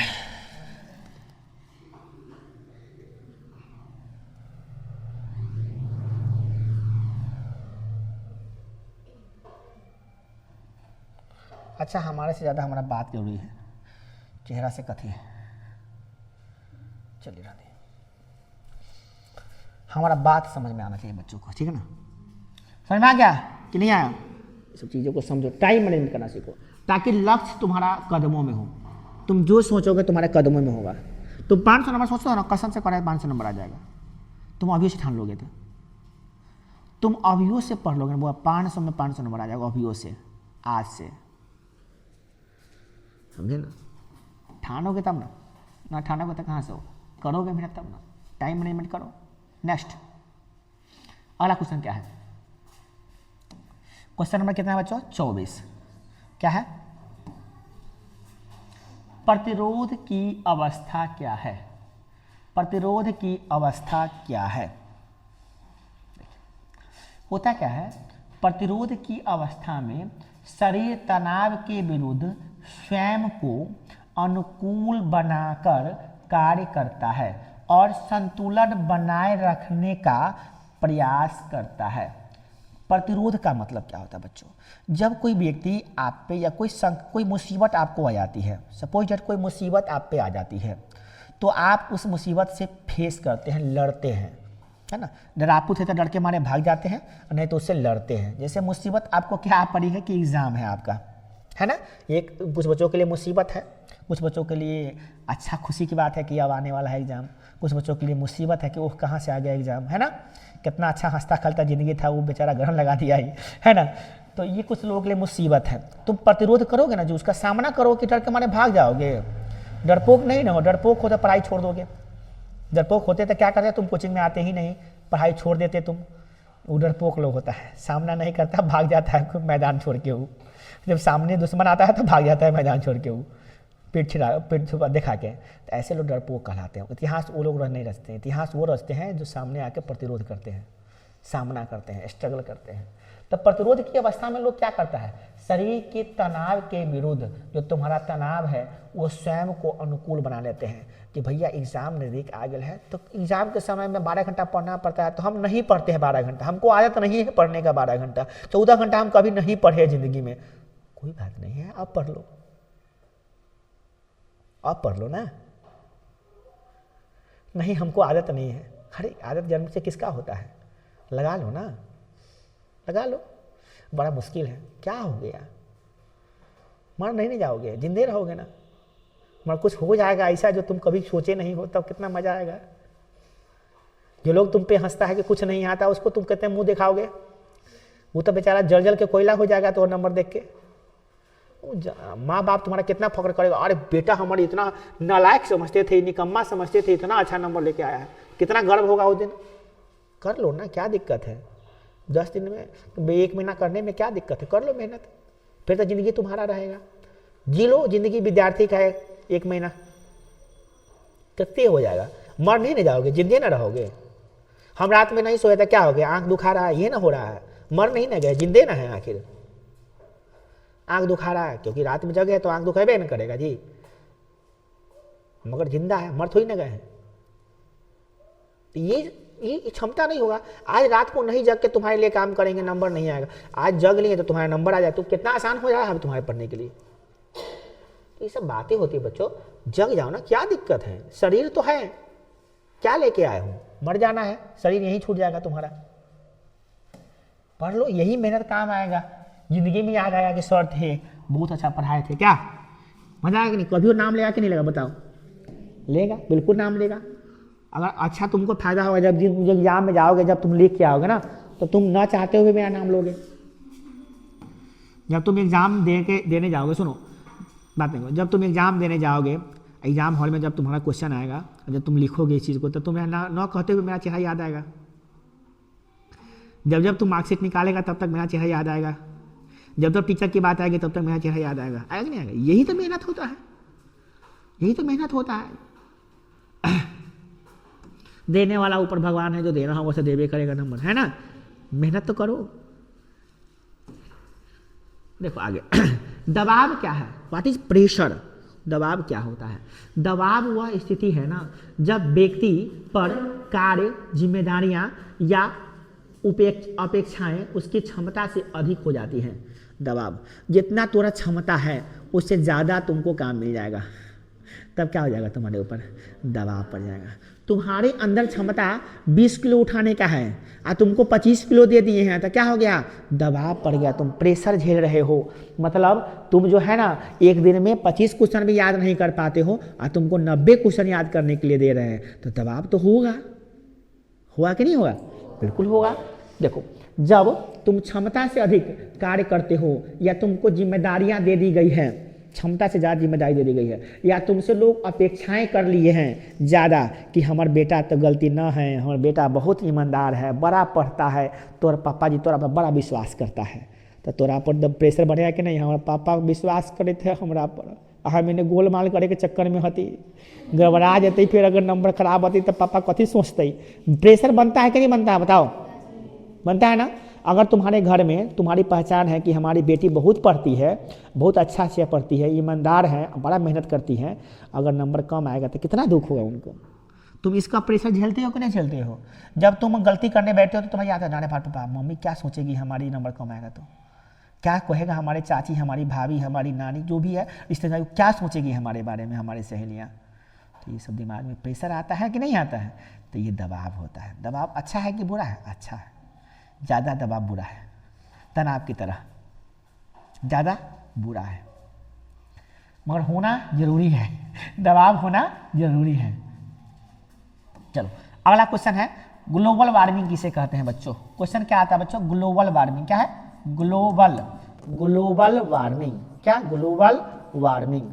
S1: अच्छा, हमारे से ज़्यादा हमारा बात जरूरी है, चेहरा से कथी है। चलिए राधे, हमारा बात समझ में आना चाहिए बच्चों को, ठीक है ना। समझ में आ गया कि नहीं आया? सब चीज़ों को समझो, टाइम मैनेजमेंट करना सीखो, ताकि लक्ष्य तुम्हारा कदमों में हो। तुम जो सोचोगे तुम्हारे कदमों में होगा। तुम 500 नंबर सोचो ना, कसम से पढ़ाई 500 नंबर आ जाएगा। तुम अभियो से ठान लोगे तो, तुम अभियो से पढ़ लोगे वो 500 में 500 नंबर आ जाएगा अभियो से, आज से, समझे ना। ठानोगे तब ना ठानोगे तो कहाँ से हो? करोगे मेहनत तब ना। टाइम मैनेजमेंट करो। नेक्स्ट, अगला क्वेश्चन क्या है? क्वेश्चन नंबर कितना है बच्चों? 24। क्या है? प्रतिरोध की अवस्था क्या है? प्रतिरोध की अवस्था क्या है? होता क्या है? प्रतिरोध की अवस्था में शरीर तनाव के विरुद्ध स्वयं को अनुकूल बनाकर कार्य करता है और संतुलन बनाए रखने का प्रयास करता है। प्रतिरोध का मतलब क्या होता है बच्चों? जब कोई व्यक्ति आप पे या कोई मुसीबत आपको आ जाती है, सपोज दैट कोई मुसीबत आप पे आ जाती है, तो आप उस मुसीबत से फेस करते हैं, लड़ते हैं, है ना। डरापू थे तो डर के मारे भाग जाते हैं, नहीं तो उससे लड़ते हैं। जैसे मुसीबत आपको क्या पड़ी है कि एग्ज़ाम है आपका, है ना। ये कुछ बच्चों के लिए मुसीबत है, कुछ बच्चों के लिए अच्छा खुशी की बात है कि अब आने वाला है एग्ज़ाम, कुछ बच्चों के लिए मुसीबत है कि ओह कहाँ से आ गया एग्ज़ाम, है ना। कितना अच्छा हंसता खेलता ज़िंदगी था, वो बेचारा ग्रहण लगा दिया है ना। तो ये कुछ लोगों के लिए मुसीबत है। तुम प्रतिरोध करोगे ना, जो उसका सामना करो कि डर के मारे भाग जाओगे। डरपोक नहीं ना हो, डरपोक हो तो पढ़ाई छोड़ दोगे। डरपोक होते तो क्या करते, तुम कोचिंग में आते ही नहीं, पढ़ाई छोड़ देते तुम। वो डरपोक लोग होता है, सामना नहीं करता, भाग जाता है मैदान छोड़ के। वो जब सामने दुश्मन आता है तो भाग जाता है मैदान छोड़ के, वो पीठ दिखा के। तो ऐसे लोग डरपोक कहलाते हैं। इतिहास वो लोग नहीं रचते हैं, इतिहास वो रचते हैं जो सामने आके प्रतिरोध करते हैं, सामना करते हैं, स्ट्रगल करते हैं। तो प्रतिरोध की अवस्था में लोग क्या करता है, शरीर के तनाव के विरुद्ध जो तुम्हारा तनाव है वो स्वयं को अनुकूल बना लेते हैं कि भैया एग्जाम नज़दीक आ गया है, तो एग्जाम के समय में 12 घंटा पढ़ना पड़ता है, तो हम नहीं पढ़ते हैं 12 घंटा, हमको आदत नहीं है पढ़ने का 12 घंटा, 14 घंटा हम कभी नहीं पढ़े ज़िंदगी में। कोई बात नहीं है, आप पढ़ लो, आप पढ़ लो ना। नहीं हमको आदत नहीं है, अरे आदत जन्म से किसका होता है, लगा लो ना, लगा लो। बड़ा मुश्किल है, क्या हो गया, मर नहीं जाओगे, जिंदे रहोगे ना। मगर कुछ हो जाएगा ऐसा जो तुम कभी सोचे नहीं हो, तब कितना मजा आएगा। जो लोग तुम पे हंसता है कि कुछ नहीं आता, उसको तुम कहते हैं मुंह दिखाओगे, वो तो बेचारा जल के कोयला हो जाएगा तो नंबर देख के। माँ बाप तुम्हारा कितना फख्र करेगा, अरे बेटा हमारे इतना नालायक समझते थे, निकम्मा समझते थे, इतना अच्छा नंबर लेके आया है, कितना गर्व होगा उस दिन। कर लो ना, क्या दिक्कत है, 10 दिन में 1 महीना करने में क्या दिक्कत है, कर लो मेहनत, फिर तो ज़िंदगी तुम्हारा रहेगा। जी लो ज़िंदगी विद्यार्थी का है, 1 महीना कितने हो जाएगा, मर नहीं जाओगे, जिंदे ना रहोगे। हम रात में नहीं सोए तो क्या हो गया, आंख दुखा रहा है, ये ना हो रहा है, मर नहीं ना गए, जिंदे ना है। आखिर आंख दुखा रहा है क्योंकि रात में जगे तो आंख दुखेबे न करेगा जी, मगर जिंदा है, मर थोड़ी ना गए हैं। ये क्षमता नहीं होगा। आज रात को नहीं जग के तुम्हारे लिए काम करेंगे, नंबर नहीं आएगा। आज जग लिए तो तुम्हारा नंबर आ जाए, तो कितना आसान हो जाएगा तुम्हारे पढ़ने के लिए। तो ये सब बातें होती है बच्चों, जग जाओ ना, क्या दिक्कत है, शरीर तो है, क्या लेके आए हो, मर जाना है, शरीर यहीं छूट जाएगा तुम्हारा। पढ़ लो, यही मेहनत काम आएगा। जिंदगी में याद आया कि सर थे, बहुत अच्छा पढ़ाए थे, क्या मजा आएगा नहीं, कभी नाम लेगा कि नहीं लेगा बताओ, लेगा, बिल्कुल नाम लेगा। अगर अच्छा तुमको फायदा होगा, जब एग्जाम में जाओगे, जब तुम लिख के आओगे ना, तो तुम ना चाहते हुए मेरा नाम लोगे। जब तुम एग्जाम देने जाओगे, सुनो बात नहीं, जब तुम एग्जाम देने जाओगे, एग्जाम हॉल में जब तुम्हारा क्वेश्चन आएगा, जब तुम लिखोगे इस चीज़ को, तो तुम्हें ना कहते हुए मेरा चेहरा याद आएगा। जब तुम मार्कशीट निकालेगा तब तक मेरा चेहरा याद आएगा। जब तक टीचर की बात आएगी तब तक मेरा चेहरा याद आएगा, आएगा नहीं आएगा। यही तो मेहनत होता है, यही तो मेहनत होता है। देने वाला ऊपर भगवान है, जो देना हो वैसे देवे करेगा नंबर, है ना। मेहनत तो करो। देखो आगे दबाव क्या है, व्हाट इज प्रेशर। दबाव क्या होता है, दबाव वह स्थिति है ना जब व्यक्ति पर कार्य, जिम्मेदारियां या अपेक्षाएं उसकी क्षमता से अधिक हो जाती हैं। दबाव, जितना तुम्हारा क्षमता है उससे ज़्यादा तुमको काम मिल जाएगा, तब क्या हो जाएगा, तुम्हारे ऊपर दबाव पड़ जाएगा। तुम्हारे अंदर क्षमता 20 किलो उठाने का है और तुमको 25 किलो दे दिए हैं, तो क्या हो गया, दबाव पड़ गया, तुम प्रेशर झेल रहे हो। मतलब तुम जो है ना एक दिन में 25 क्वेश्चन भी याद नहीं कर पाते हो और तुमको 90 क्वेश्चन याद करने के लिए दे रहे हैं, तो दबाव तो होगा कि नहीं होगा, बिल्कुल होगा। देखो जब तुम क्षमता से अधिक कार्य करते हो या तुमको जिम्मेदारियां दे दी गई हैं, क्षमता से ज़्यादा जिम्मेदारी दे दी गई है, या तुमसे लोग अपेक्षाएं कर लिए हैं ज़्यादा कि हमारा बेटा तो गलती ना है, हमारा बेटा बहुत ईमानदार है, बड़ा पढ़ता है, तोरा पापा जी तोरा पर बड़ा विश्वास करता है, तो तोरा पर जब प्रेशर बढ़ेगा कि नहीं, हमारा पापा विश्वास करे थे हमरा पर, मैंने गोलमाल करे के चक्कर में हती गड़बड़ा जाती, फिर अगर नंबर खराब होती तो पापा कथी सोचते। प्रेशर बनता है कि नहीं बनता है, बताओ, बनता है ना। अगर तुम्हारे घर में तुम्हारी पहचान है कि हमारी बेटी बहुत पढ़ती है, बहुत अच्छा से पढ़ती है, ईमानदार है, बड़ा मेहनत करती है, अगर नंबर कम आएगा तो कितना दुख होगा उनको। तुम इसका प्रेशर झेलते हो कि नहीं झेलते हो। जब तुम गलती करने बैठते हो तो तुम्हें याद है, नाने पापा मम्मी क्या सोचेगी हमारी नंबर कम आएगा तो, क्या कहेगा हमारे चाची, हमारी भाभी, हमारी नानी, जो भी है रिश्तेदार, क्या सोचेगी हमारे बारे में, हमारी सहेलियाँ। तो ये सब दिमाग में प्रेशर आता है कि नहीं आता है, तो ये दबाव होता है। दबाव अच्छा है कि बुरा है, अच्छा है। ज़्यादा दबाव बुरा है, तनाव की तरह, ज़्यादा बुरा है, मगर होना जरूरी है, दबाव होना जरूरी है। चलो अगला क्वेश्चन है, ग्लोबल वार्मिंग किसे कहते हैं बच्चों? क्वेश्चन क्या आता है बच्चों? ग्लोबल वार्मिंग क्या है? ग्लोबल वार्मिंग क्या? Global warming.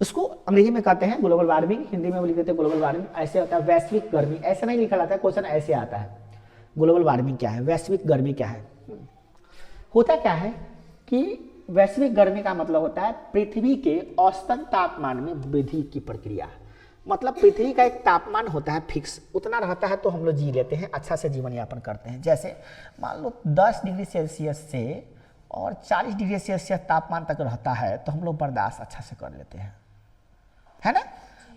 S1: उसको अंग्रेजी में कहते हैं ग्लोबल वार्मिंग, हिंदी में लिख देते हैं ग्लोबल वार्मिंग। ऐसे होता है वैश्विक गर्मी, ऐसा नहीं लिखा जाता है, क्वेश्चन ऐसे आता है। ग्लोबल वार्मिंग क्या है? वैश्विक गर्मी क्या है? होता क्या है कि वैश्विक गर्मी का मतलब होता है पृथ्वी के औसतन तापमान में वृद्धि की प्रक्रिया। मतलब पृथ्वी का एक तापमान होता है फिक्स, उतना रहता है तो हम लोग जी लेते हैं, अच्छा से जीवन यापन करते हैं। जैसे मान लो 10 डिग्री सेल्सियस से और 40 डिग्री सेल्सियस तापमान तक रहता है तो हम लोग बर्दाश्त अच्छा से कर लेते हैं, है ना।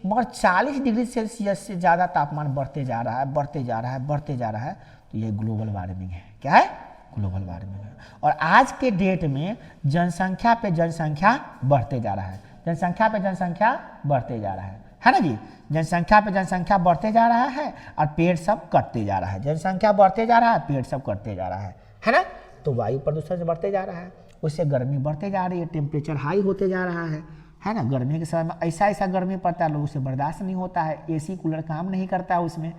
S1: मगर 40 डिग्री सेल्सियस से ज़्यादा तापमान बढ़ते जा रहा है, बढ़ते जा रहा है, बढ़ते जा रहा है, तो ये ग्लोबल वार्मिंग है। क्या है? ग्लोबल वार्मिंग है। और आज के डेट में जनसंख्या पे जनसंख्या बढ़ते जा रहा है, जनसंख्या पे जनसंख्या बढ़ते जा रहा है ना जी। जनसंख्या पे जनसंख्या बढ़ते जा रहा है और पेड़ सब कटते जा रहा है। जनसंख्या बढ़ते जा रहा है, पेड़ सब कटते जा रहा है ना। तो वायु प्रदूषण से बढ़ते जा रहा है, उससे गर्मी बढ़ते जा रही है, टेम्परेचर हाई होते जा रहा है ना। गर्मी के समय में ऐसा ऐसा गर्मी पड़ता है, लोगों से बर्दाश्त नहीं होता है, एसी कूलर काम नहीं करता है उसमें,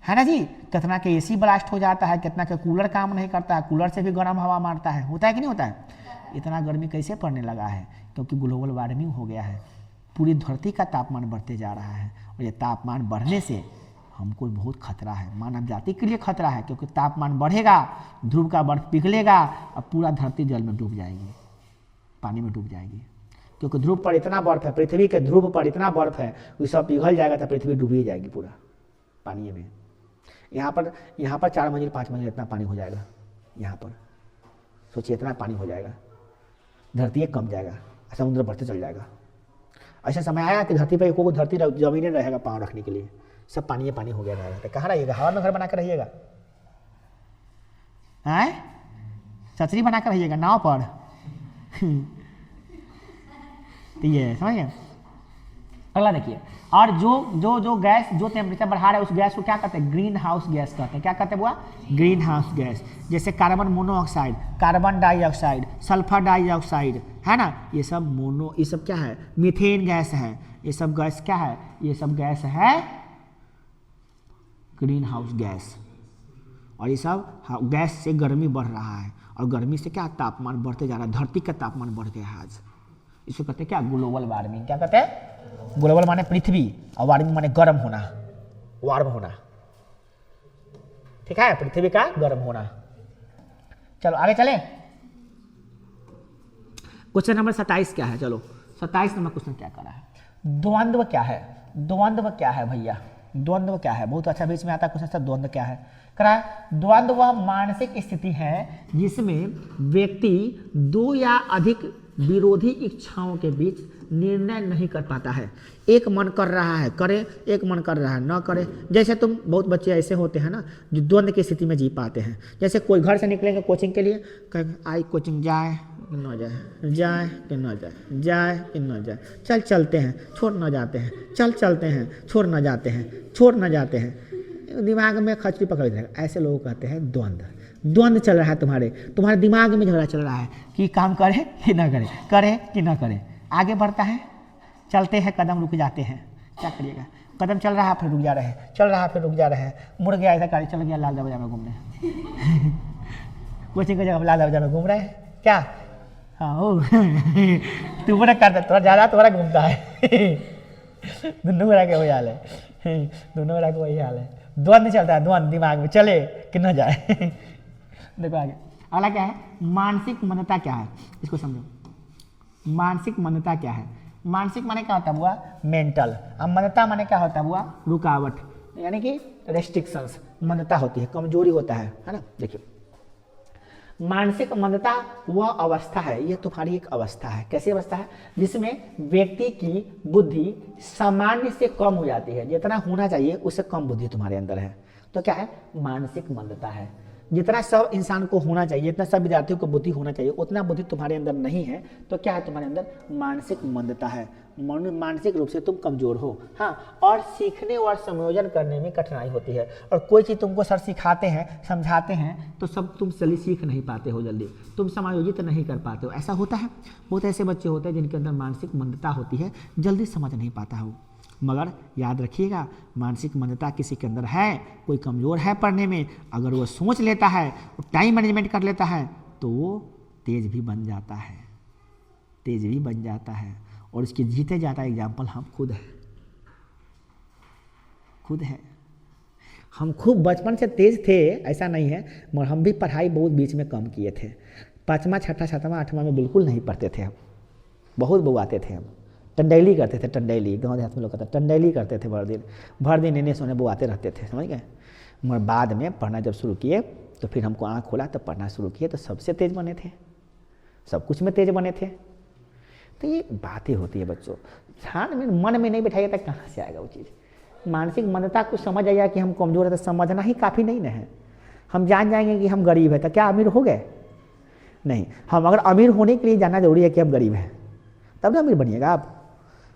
S1: है ना जी। कितना के एसी ब्लास्ट हो जाता है, कितना के कूलर काम नहीं करता है, कूलर से भी गर्म हवा मारता है, होता है कि नहीं होता है। इतना गर्मी कैसे पड़ने लगा है? क्योंकि ग्लोबल वार्मिंग हो गया है, पूरी धरती का तापमान बढ़ते जा रहा है। और ये तापमान बढ़ने से हमको बहुत खतरा है, मानव जाति के लिए खतरा है। क्योंकि तापमान बढ़ेगा, ध्रुव का बर्फ पिघलेगा और पूरा धरती जल में डूब जाएगी, पानी में डूब जाएगी। क्योंकि ध्रुव पर इतना बर्फ है, पृथ्वी के ध्रुव पर इतना बर्फ है, वो सब पिघल जाएगा तो पृथ्वी डूब ही जाएगी पूरा पानी में। यहाँ पर 4 मंजिल 5 मंजिल इतना पानी हो जाएगा। यहाँ पर सोचिए इतना पानी हो जाएगा, धरती एक कम जाएगा, समुद्र बढ़ते चल जाएगा। ऐसा समय आया कि धरती पर कोई धरती जमीन रहेगा पाँव रखने के लिए, सब पानी पानी हो गया रहेगा। तो कहाँ रहिएगा? हवा में घर बना कर रहिएगा, छतरी बना कर रहिएगा नाव पर। तो ये समझ गए। अगला देखिए, और जो गैस जो टेम्परेचर बढ़ा रहा है उस गैस को क्या कहते हैं? ग्रीन हाउस गैस कहते हैं। क्या कहते हैं बुआ? Green house gas. जैसे carbon monoxide, carbon dioxide, sulphur dioxide, है ना। ये सब क्या है? मीथेन गैस है। ये सब गैस क्या है? ये सब गैस है ग्रीन हाउस गैस। और ये सब गैस से गर्मी बढ़ रहा है, और गर्मी से क्या तापमान बढ़ते जा रहा है, धरती का तापमान बढ़ गया है आज। इसको कहते हैं क्या? Global warming. क्या कहते हैं? ग्लोबल माने पृथ्वी, और वार्मिंग माने गर्म होना, वार्म होना, ठीक है, पृथ्वी का गर्म होना। चलो आगे चलें। क्वेश्चन नंबर 27 क्या है? चलो 27 नंबर क्वेश्चन क्या कर रहा है? द्वंद्व क्या है? द्वंद्व क्या है भैया? द्वंद्व क्या है? बहुत अच्छा बीच में आता क्वेश्चन, सब द्वंद्व क्या है करा। द्वंद्व वह मानसिक स्थिति है जिसमें व्यक्ति 2 या अधिक विरोधी इच्छाओं के बीच निर्णय नहीं कर पाता है। एक मन कर रहा है करे, एक मन कर रहा है न करे। जैसे तुम बहुत बच्चे ऐसे होते हैं ना जो द्वंद्व की स्थिति में जी पाते हैं। जैसे कोई घर से निकलेंगे कोचिंग के लिए, कहेंगे आई कोचिंग जाए कि न जाए, जाए कि न जाए, जाए कि न जाए, चल चलते हैं छोड़ न जाते हैं, चल चलते हैं छोड़ न जाते हैं, छोड़ न जाते हैं। दिमाग में खचरी पकड़ रहेगा। ऐसे लोग कहते हैं द्वंद्व। द्वंद्व चल रहा है तुम्हारे दिमाग में झगड़ा चल रहा है कि काम करे कि ना करे, करे कि ना करे। आगे बढ़ता है, चलते हैं कदम रुक जाते हैं, क्या करिएगा? कदम चल रहा है फिर रुक जा रहे हैं, चल रहा है फिर रुक जा रहे हैं। मुड़ गया ऐसा गाड़ी चल गया लाल दरवाजा में घूमने। कोचिंग की जगह लाल दरवाजा में घूम रहे हैं क्या? हाँ ओ तू बड़ा करता, थोड़ा ज़्यादा तुम्हारा घूमता है। दोनों बड़ा के वही हाल है, दोनों बड़ा के वही हाल है। द्वंद्व चलता है, द्वंद्व दिमाग में चले कि न जाए। देखो आगे अगला क्या है? मानसिक मंदता क्या है? इसको समझो। मानसिक मंदता क्या है? मानसिक माने क्या होता है बुआ? मेंटल। अब मंदता माने क्या होता है बुआ? रुकावट, यानी कि रेस्ट्रिक्शंस। मंदता होती है, कमजोरी होता है ना। देखिए मानसिक मंदता वह अवस्था है, यह तुम्हारी एक अवस्था है। कैसी अवस्था है? जिसमें व्यक्ति की बुद्धि सामान्य से कम हो जाती है, जितना होना चाहिए उससे कम बुद्धि तुम्हारे अंदर है, तो क्या है? मानसिक मंदता है। जितना सब इंसान को होना चाहिए, जितना सब विद्यार्थियों को बुद्धि होना चाहिए, उतना बुद्धि तुम्हारे अंदर नहीं है, तो क्या है तुम्हारे अंदर? मानसिक मंदता है, मानसिक रूप से तुम कमजोर हो। हाँ, और सीखने और संयोजन करने में कठिनाई होती है, और कोई चीज़ तुमको सर सिखाते हैं, समझाते हैं, तो सब तुम जल्दी सीख नहीं पाते हो, जल्दी तुम समायोजित नहीं कर पाते हो। ऐसा होता है, बहुत ऐसे बच्चे होते हैं जिनके अंदर मानसिक मंदता होती है, जल्दी समझ नहीं पाता हो। मगर याद रखिएगा, मानसिक मंदता किसी के अंदर है, कोई कमज़ोर है पढ़ने में, अगर वो सोच लेता है, टाइम मैनेजमेंट कर लेता है, तो वो तेज भी बन जाता है, तेज भी बन जाता है। और इसके जीते जाता एग्जाम्पल हम खुद हैं। हम खूब बचपन से तेज थे ऐसा नहीं है, मगर हम भी पढ़ाई बहुत बीच में कम किए थे। 5वां 6वां 7वां 8वां में बिल्कुल नहीं पढ़ते थे हम, बहुत बउआते थे हम, टंडैली करते थे, टंडैली गाँव देहात में लोग कहते टंडैली करते थे, भर दिन इन्हें सोने बुआते रहते थे, समझ गए। मगर बाद में पढ़ना जब शुरू किए तो फिर हमको आँख खोला, तब पढ़ना शुरू किए तो सबसे तेज बने थे, सब कुछ में तेज बने थे। तो ये बातें होती है बच्चों, ध्यान में मन में नहीं बैठाइएगा तो कहाँ से आएगा वो चीज़। मानसिक मंदता को समझ आएगा कि हम कमज़ोर है, तो समझना ही काफ़ी नहीं न है। हम जान जाएंगे कि हम गरीब है तो क्या अमीर हो गए? नहीं, हम अगर अमीर होने के लिए जानना जरूरी है कि हम गरीब हैं, तब ना अमीर बनिएगा आप।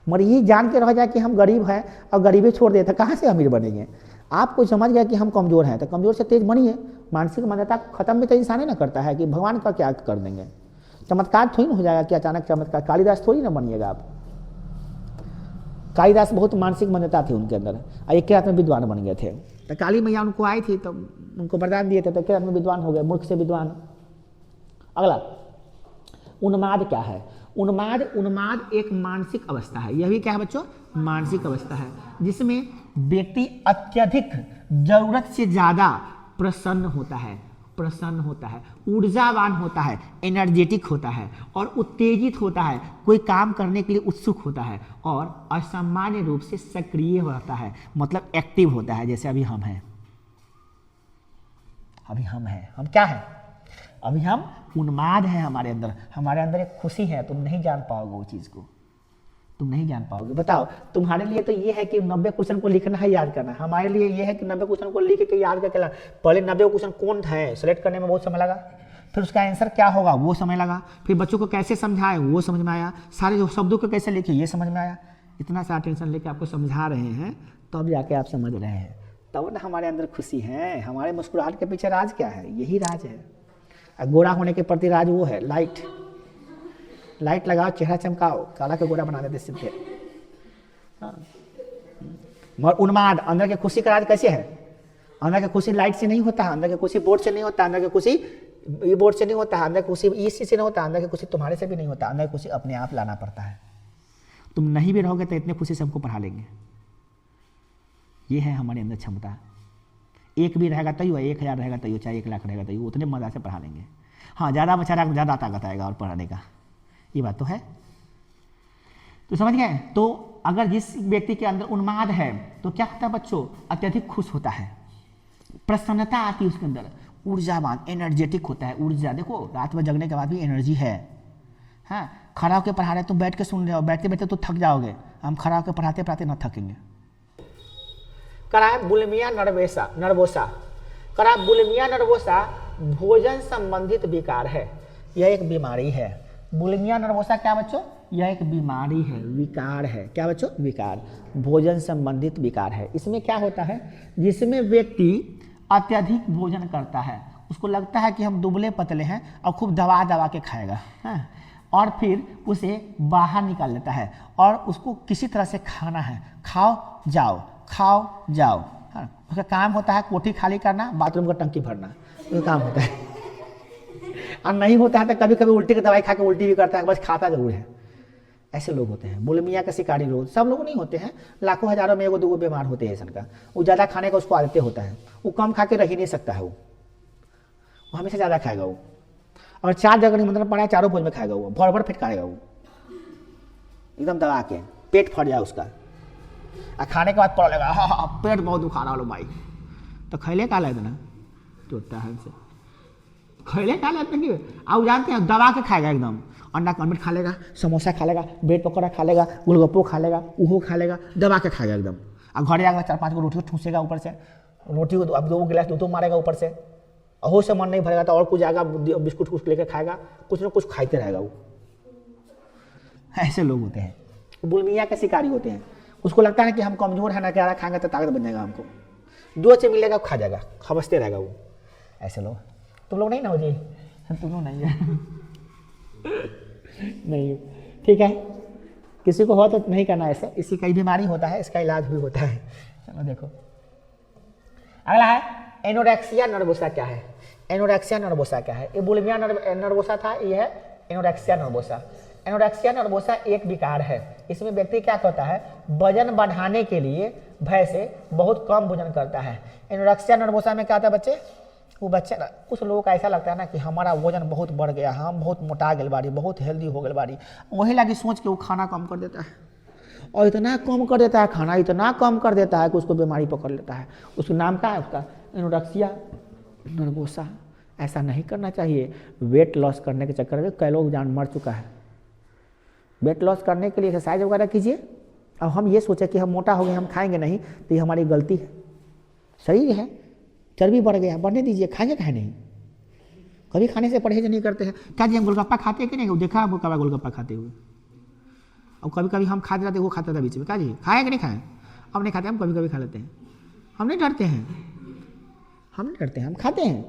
S1: मगर ये जान के रह जाए कि हम गरीब हैं और गरीबी छोड़ दे तो कहाँ से अमीर बनेंगे? आपको समझ गया कि हम कमज़ोर हैं तो कमज़ोर से तेज बनिए। मानसिक मंदता खत्म भी तो इंसान ही ना करता है कि भगवान का क्या कर देंगे, चमत्कार थोड़ी ना हो जाएगा कि अचानक चमत्कार। कालिदास थोड़ी ना बनिएगा आप। कालिदास बहुत मानसिक मंदता थी उनके अंदर, और एक रात में विद्वान बन गए थे। तो काली मैया उनको आई थी तो उनको वरदान दिए थे, तो एक रात में विद्वान हो गए, मूर्ख से विद्वान। अगला उन्माद क्या है? उन्माद एक मानसिक अवस्था है। यह भी क्या है बच्चों? मानसिक अवस्था है, जिसमें व्यक्ति अत्यधिक जरूरत से ज़्यादा प्रसन्न होता है, ऊर्जावान होता है, एनर्जेटिक होता है और उत्तेजित होता है, कोई काम करने के लिए उत्सुक होता है और असामान्य रूप से सक्रिय होता है, मतलब एक्टिव होता है। जैसे अभी हम हैं, हम क्या हैं? अभी हम उन्माद हैं, हमारे अंदर एक खुशी है, तुम नहीं जान पाओगे वो चीज़ को, तुम नहीं जान पाओगे। बताओ, तुम्हारे लिए तो ये है कि 90 क्वेश्चन को लिखना है, याद करना। हमारे लिए ये है कि 90 क्वेश्चन को लिख के याद करके ला। पहले 90 क्वेश्चन कौन है सेलेक्ट करने में बहुत समय लगा, फिर उसका आंसर क्या होगा वो समय लगा, फिर बच्चों को कैसे समझाएं वो समझ में आया, सारे जो शब्दों को कैसे लिखे ये समझ में आया। इतना सारा टेंशन लेके आपको समझा रहे हैं, तब जाके आप समझ रहे हैं, तब ना हमारे अंदर खुशी है। हमारे मुस्कुराहट के पीछे राज क्या है? यही राज है। गोरा होने के प्रति राज वो है, लाइट लगाओ, चेहरा चमकाओ, काला के गोरा बना देते सीधे। मगर उन्माद, अंदर की खुशी का राज कैसे है? अंदर की खुशी लाइट से नहीं होता, अंदर की खुशी बोर्ड से नहीं होता, अंदर की खुशी ये बोर्ड से नहीं होता, अंदर की खुशी इसी से नहीं होता, अंदर की खुशी तुम्हारे से भी नहीं होता। अंदर की खुशी अपने आप लाना पड़ता है। तुम नहीं भी रहोगे तो इतने खुशी से हमको पढ़ा लेंगे। ये है हमारे अंदर क्षमता। एक भी रहेगा तैयो, 1000 रहेगा तैयो, चाहे 1 लाख रहेगा तैयो, उतने मजा से पढ़ा लेंगे। हाँ, ज़्यादा बच्चा रहेगा ज़्यादा ताकत आएगा और पढ़ाने का, ये बात तो है। तो समझ गए? तो अगर जिस व्यक्ति के अंदर उन्माद है तो क्या होता है बच्चों? अत्यधिक खुश होता है, प्रसन्नता आती है उसके अंदर, ऊर्जावान, एनर्जेटिक होता है। ऊर्जा देखो, रात में जगने के बाद भी एनर्जी है। हाँ, खड़ा होकर पढ़ा रहे, तुम बैठ के सुन रहे हो, बैठते बैठते तो थक जाओगे, हम खड़ा होकर पढ़ाते पढ़ाते ना थकेंगे। कराए बुलिमिया नर्वोसा, करा बुलिमिया नर्वोसा भोजन संबंधित विकार है। यह एक बीमारी है। बुलिमिया नर्वोसा क्या बच्चों? यह एक बीमारी है, विकार है। क्या बच्चों? विकार, भोजन संबंधित विकार है। इसमें क्या होता है? जिसमें व्यक्ति अत्यधिक भोजन करता है, उसको लगता है कि हम दुबले पतले हैं और खूब दबा दबा के खाएगा, हाँ? और फिर उसे बाहर निकाल लेता है और उसको किसी तरह से खाना है, खाओ जाओ, हाँ? उसका काम होता है कोठी खाली करना, बाथरूम का टंकी भरना, उसका काम होता है। और नहीं होता है तो कभी कभी उल्टी की दवाई खा के उल्टी भी करता है, बस खाता जरूर है। ऐसे लोग होते हैं बुलिमिया का शिकारी लोग। सब लोग नहीं होते हैं, लाखों हजारों में 1-2 बीमार होते हैं ऐसा का। वो ज़्यादा खाने का उसको आदतें होता है, वो कम खा के रह ही नहीं सकता है, वो हमेशा ज़्यादा खाएगा। वो और 4 जगह निमंत्रण पड़ा है, 4 भोज में खाएगा, वो भर भर फिटकारेगा, वो एकदम दबा के, पेट फट जाए उसका। और खाने के बाद पड़ा लगा, हाँ पेट बहुत दुखा रहा लो भाई, तो खैले का लेते ना टूटता है से, खैले का लेते कि आप जानते हैं दबा के खाएगा एकदम। अंडा का ऑमलेट खा लेगा, समोसा खा लेगा, ब्रेड पकौड़ा खा लेगा, गोलगप्पो खा लेगा, उहो खा लेगा, दबा के खाएगा एकदम। और घरे आकर 4-5 को रोटी ठूसेगा ऊपर से, रोटी को अब 2 गिलास दूध मारेगा ऊपर से, अहो से मन नहीं भरेगा तो और कुछ जाएगा, बिस्कुट कुछ लेकर खाएगा, कुछ ना कुछ खाते रहेगा वो। ऐसे लोग होते हैं, बुलिमिया के शिकारी होते हैं। उसको लगता है कि हम कमजोर है ना, क्या खाएंगे तो ताकत बन जाएगा हमको, जो चीज मिलेगा खा जाएगा, खबसते रहेगा वो। ऐसे लोग तुम लोग नहीं ना हो जी, तुम लोग नहीं है नहीं, ठीक है। किसी को हो तो नहीं करना ऐसे, इसी कई बीमारी होता है, इसका इलाज भी होता है। चलो देखो अगला है एनोरेक्सिया नर्वोसा क्या है। एनोरेक्सिया नर्वोसा क्या है? ये बुलिमिया नर्वोसा था, ये है एनोरेक्सिया नर्वोसा। एनोरेक्सिया नर्वोसा एक विकार है। इसमें व्यक्ति क्या करता है, वजन बढ़ाने के लिए भय से बहुत कम भोजन करता है। एनोरेक्सिया नर्वोसा में क्या होता है बच्चे, वो बच्चे ना, कुछ लोगों को ऐसा लगता है ना कि हमारा वजन बहुत बढ़ गया, हम बहुत मोटा गए बारी, बहुत हेल्दी हो गए बारी, वही लगी सोच के वो खाना कम कर देता है, और इतना कम कर देता है खाना, इतना कम कर देता है कि उसको बीमारी पकड़ लेता है। उसका नाम क्या है, उसका एनोरेक्सिया नर्वोसा। ऐसा नहीं करना चाहिए। वेट लॉस करने के चक्कर में कई लोग जान मर चुका है। वेट लॉस करने के लिए एक्सरसाइज वगैरह कीजिए। अब हम ये सोचे कि हम मोटा हो गए, हम खाएंगे नहीं, तो ये हमारी गलती है। शरीर है, चर्बी बढ़ गया, बढ़ने दीजिए, खाएंगे खाए नहीं। कभी खाने से परहेज नहीं करते हैं। क्या जी हम गोलगप्पा खाते हैं कि नहीं? देखा आपको कभी गोलगप्पा खाते हुए? और कभी कभी हम खाते रहते, वो खाता था बीच में। क्या जी खाए कि नहीं खाए? अब नहीं खाते, हम कभी कभी खा लेते हैं। हम नहीं डरते हैं, हम नहीं डरते हैं, हम खाते हैं।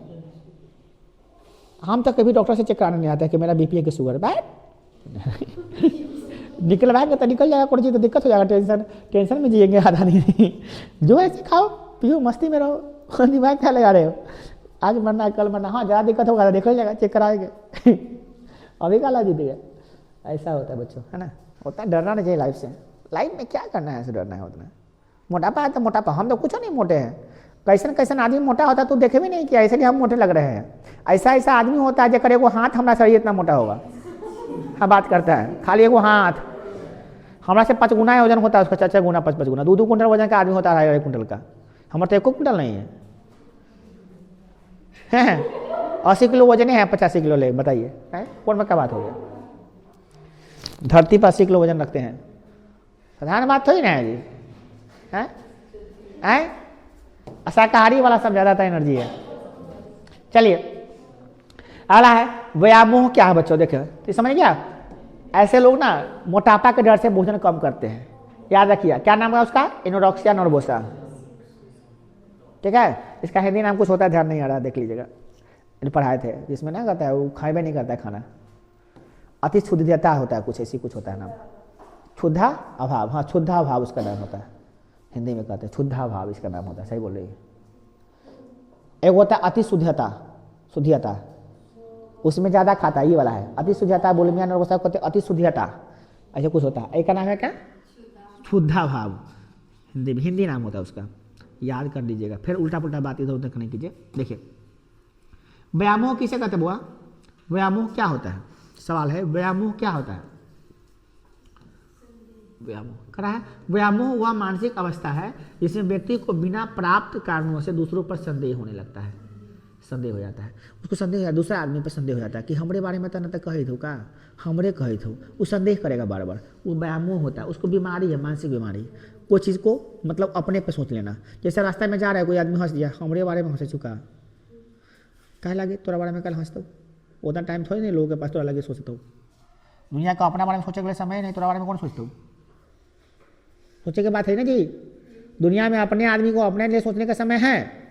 S1: हम तो कभी डॉक्टर से चेक कराने नहीं आता है कि मेरा बीपी है कि शुगर है। बैठ निकलवाएंगे तो निकल जाएगा, कोई चीज़ तो दिक्कत हो जाएगा। टेंशन में जिएंगे आधा नहीं। जो ऐसे खाओ पियो, मस्ती में रहो, दिमाग क्या लगा रहे हो? आज मरना कल मरना, हाँ ज़्यादा दिक्कत होगा देखा जाएगा, चेक कराएंगे। अभी का जीत गया। ऐसा होता है बच्चों, है ना। उतना डरना नहीं चाहिए लाइफ से। लाइफ में क्या करना है, ऐसे डरना है उतना। मोटापा है तो मोटापा, हम तो कुछ नहीं मोटे हैं। कैसन कैसन आदमी मोटा होता है तो देखे भी नहीं किया, इसलिए हम मोटे लग रहे हैं। ऐसा ऐसा आदमी होता है जो करे वो हाथ हमारा शरीर इतना मोटा होगा। हाँ बात करता है खाली एगो हाथ, हमारा से 5 गुना वजन होता है उसका, 4 गुना 5 गुना, 2 कुंटल वजन का आदमी होता है 1 कुंटल का। हमारा तो 1 कुंटल नहीं है। 80 किलो वजन है, 85 किलो ले, बताइए कौन में क्या बात हो गया? धरती पर 80 किलो वजन रखते हैं, साधारण बात थोड़ी ना है जी। हैं शाकाहारी वाला सब ज़्यादातर एनर्जी है। चलिए अगला है व्यामोह क्या है बच्चों, देखो तो समझ गया। ऐसे लोग ना मोटापा के डर से भोजन कम करते हैं। याद रखिए क्या नाम है उसका, एनोरेक्सिया नर्वोसा। ठीक है, इसका हिंदी नाम कुछ होता है, ध्यान नहीं आ रहा, देख लीजिएगा, पढ़ाए थे जिसमें ना कहता है वो खाए नहीं करता है खाना। अति क्षुद्रता होता है, कुछ ऐसी कुछ होता है नाम, क्षुद्धा अभाव। हाँ क्षुद्धा अभाव उसका नाम होता है, हिंदी में कहते हैं क्षुद्धा अभाव इसका नाम होता है। सही बोल रही है। एक होता है अति शुद्धता, शुद्धता, उसमें ज़्यादा खाता है, ये वाला है अति शुद्धता। बुलिमिया नर्वोसा कहते हैं अति शुद्धता, ऐसा कुछ होता है। एक का नाम है क्या, क्षुद्धा भाव, हिंदी में हिंदी नाम होता है उसका, याद कर लीजिएगा। फिर उल्टा पुल्टा बात इधर उधर नहीं कीजिए। देखिए व्यामोह किसे कहते हैं बुआ, व्यामोह क्या होता है, सवाल है व्यामोह क्या होता है। व्यामोह करा है, व्यामोह वह मानसिक अवस्था है जिसमें व्यक्ति को बिना प्राप्त कारणों से दूसरों पर संदेह होने लगता है। संदेह हो जाता है उसको, संदेह हो, दूसरे आदमी पर संदेह हो जाता है कि हमरे बारे में तो न तो कही थो का, हमरे कही थो, वो संदेह करेगा बार बार। वो व्यामोह होता है, उसको बीमारी है, मानसिक बीमारी। कोई चीज़ को मतलब अपने पे सोच लेना। जैसे रास्ते में जा रहा है कोई आदमी हंस दिया, हमरे बारे में हंस चुका, कह लगे तोरा बारे में कल हंसता, उतना टाइम थोड़ी नहीं लोगों के पास तोरा लगे सोचता हूँ। दुनिया का अपना बारे में सोचने के लिए समय नहीं, तोरा बारे में कौन सोचता हूँ, सोचे की बात है ना जी। दुनिया में अपने आदमी को अपने लिए सोचने का समय है।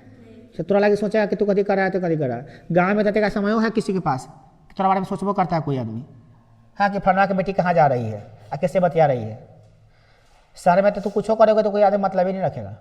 S1: तोरा लगे सोचेगा कि तू कभी कर रहा है तो कभी कर रहा है। गाँव में रहते का समय है किसी के पास, तोरा बारे में सोचबो करता है कोई आदमी, हाँ कि फलना की बेटी कहाँ जा रही है, किससे बतिया रही है। शहर में तो तू कुछ करोगे तो कोई आदमी मतलब ही नहीं रखेगा।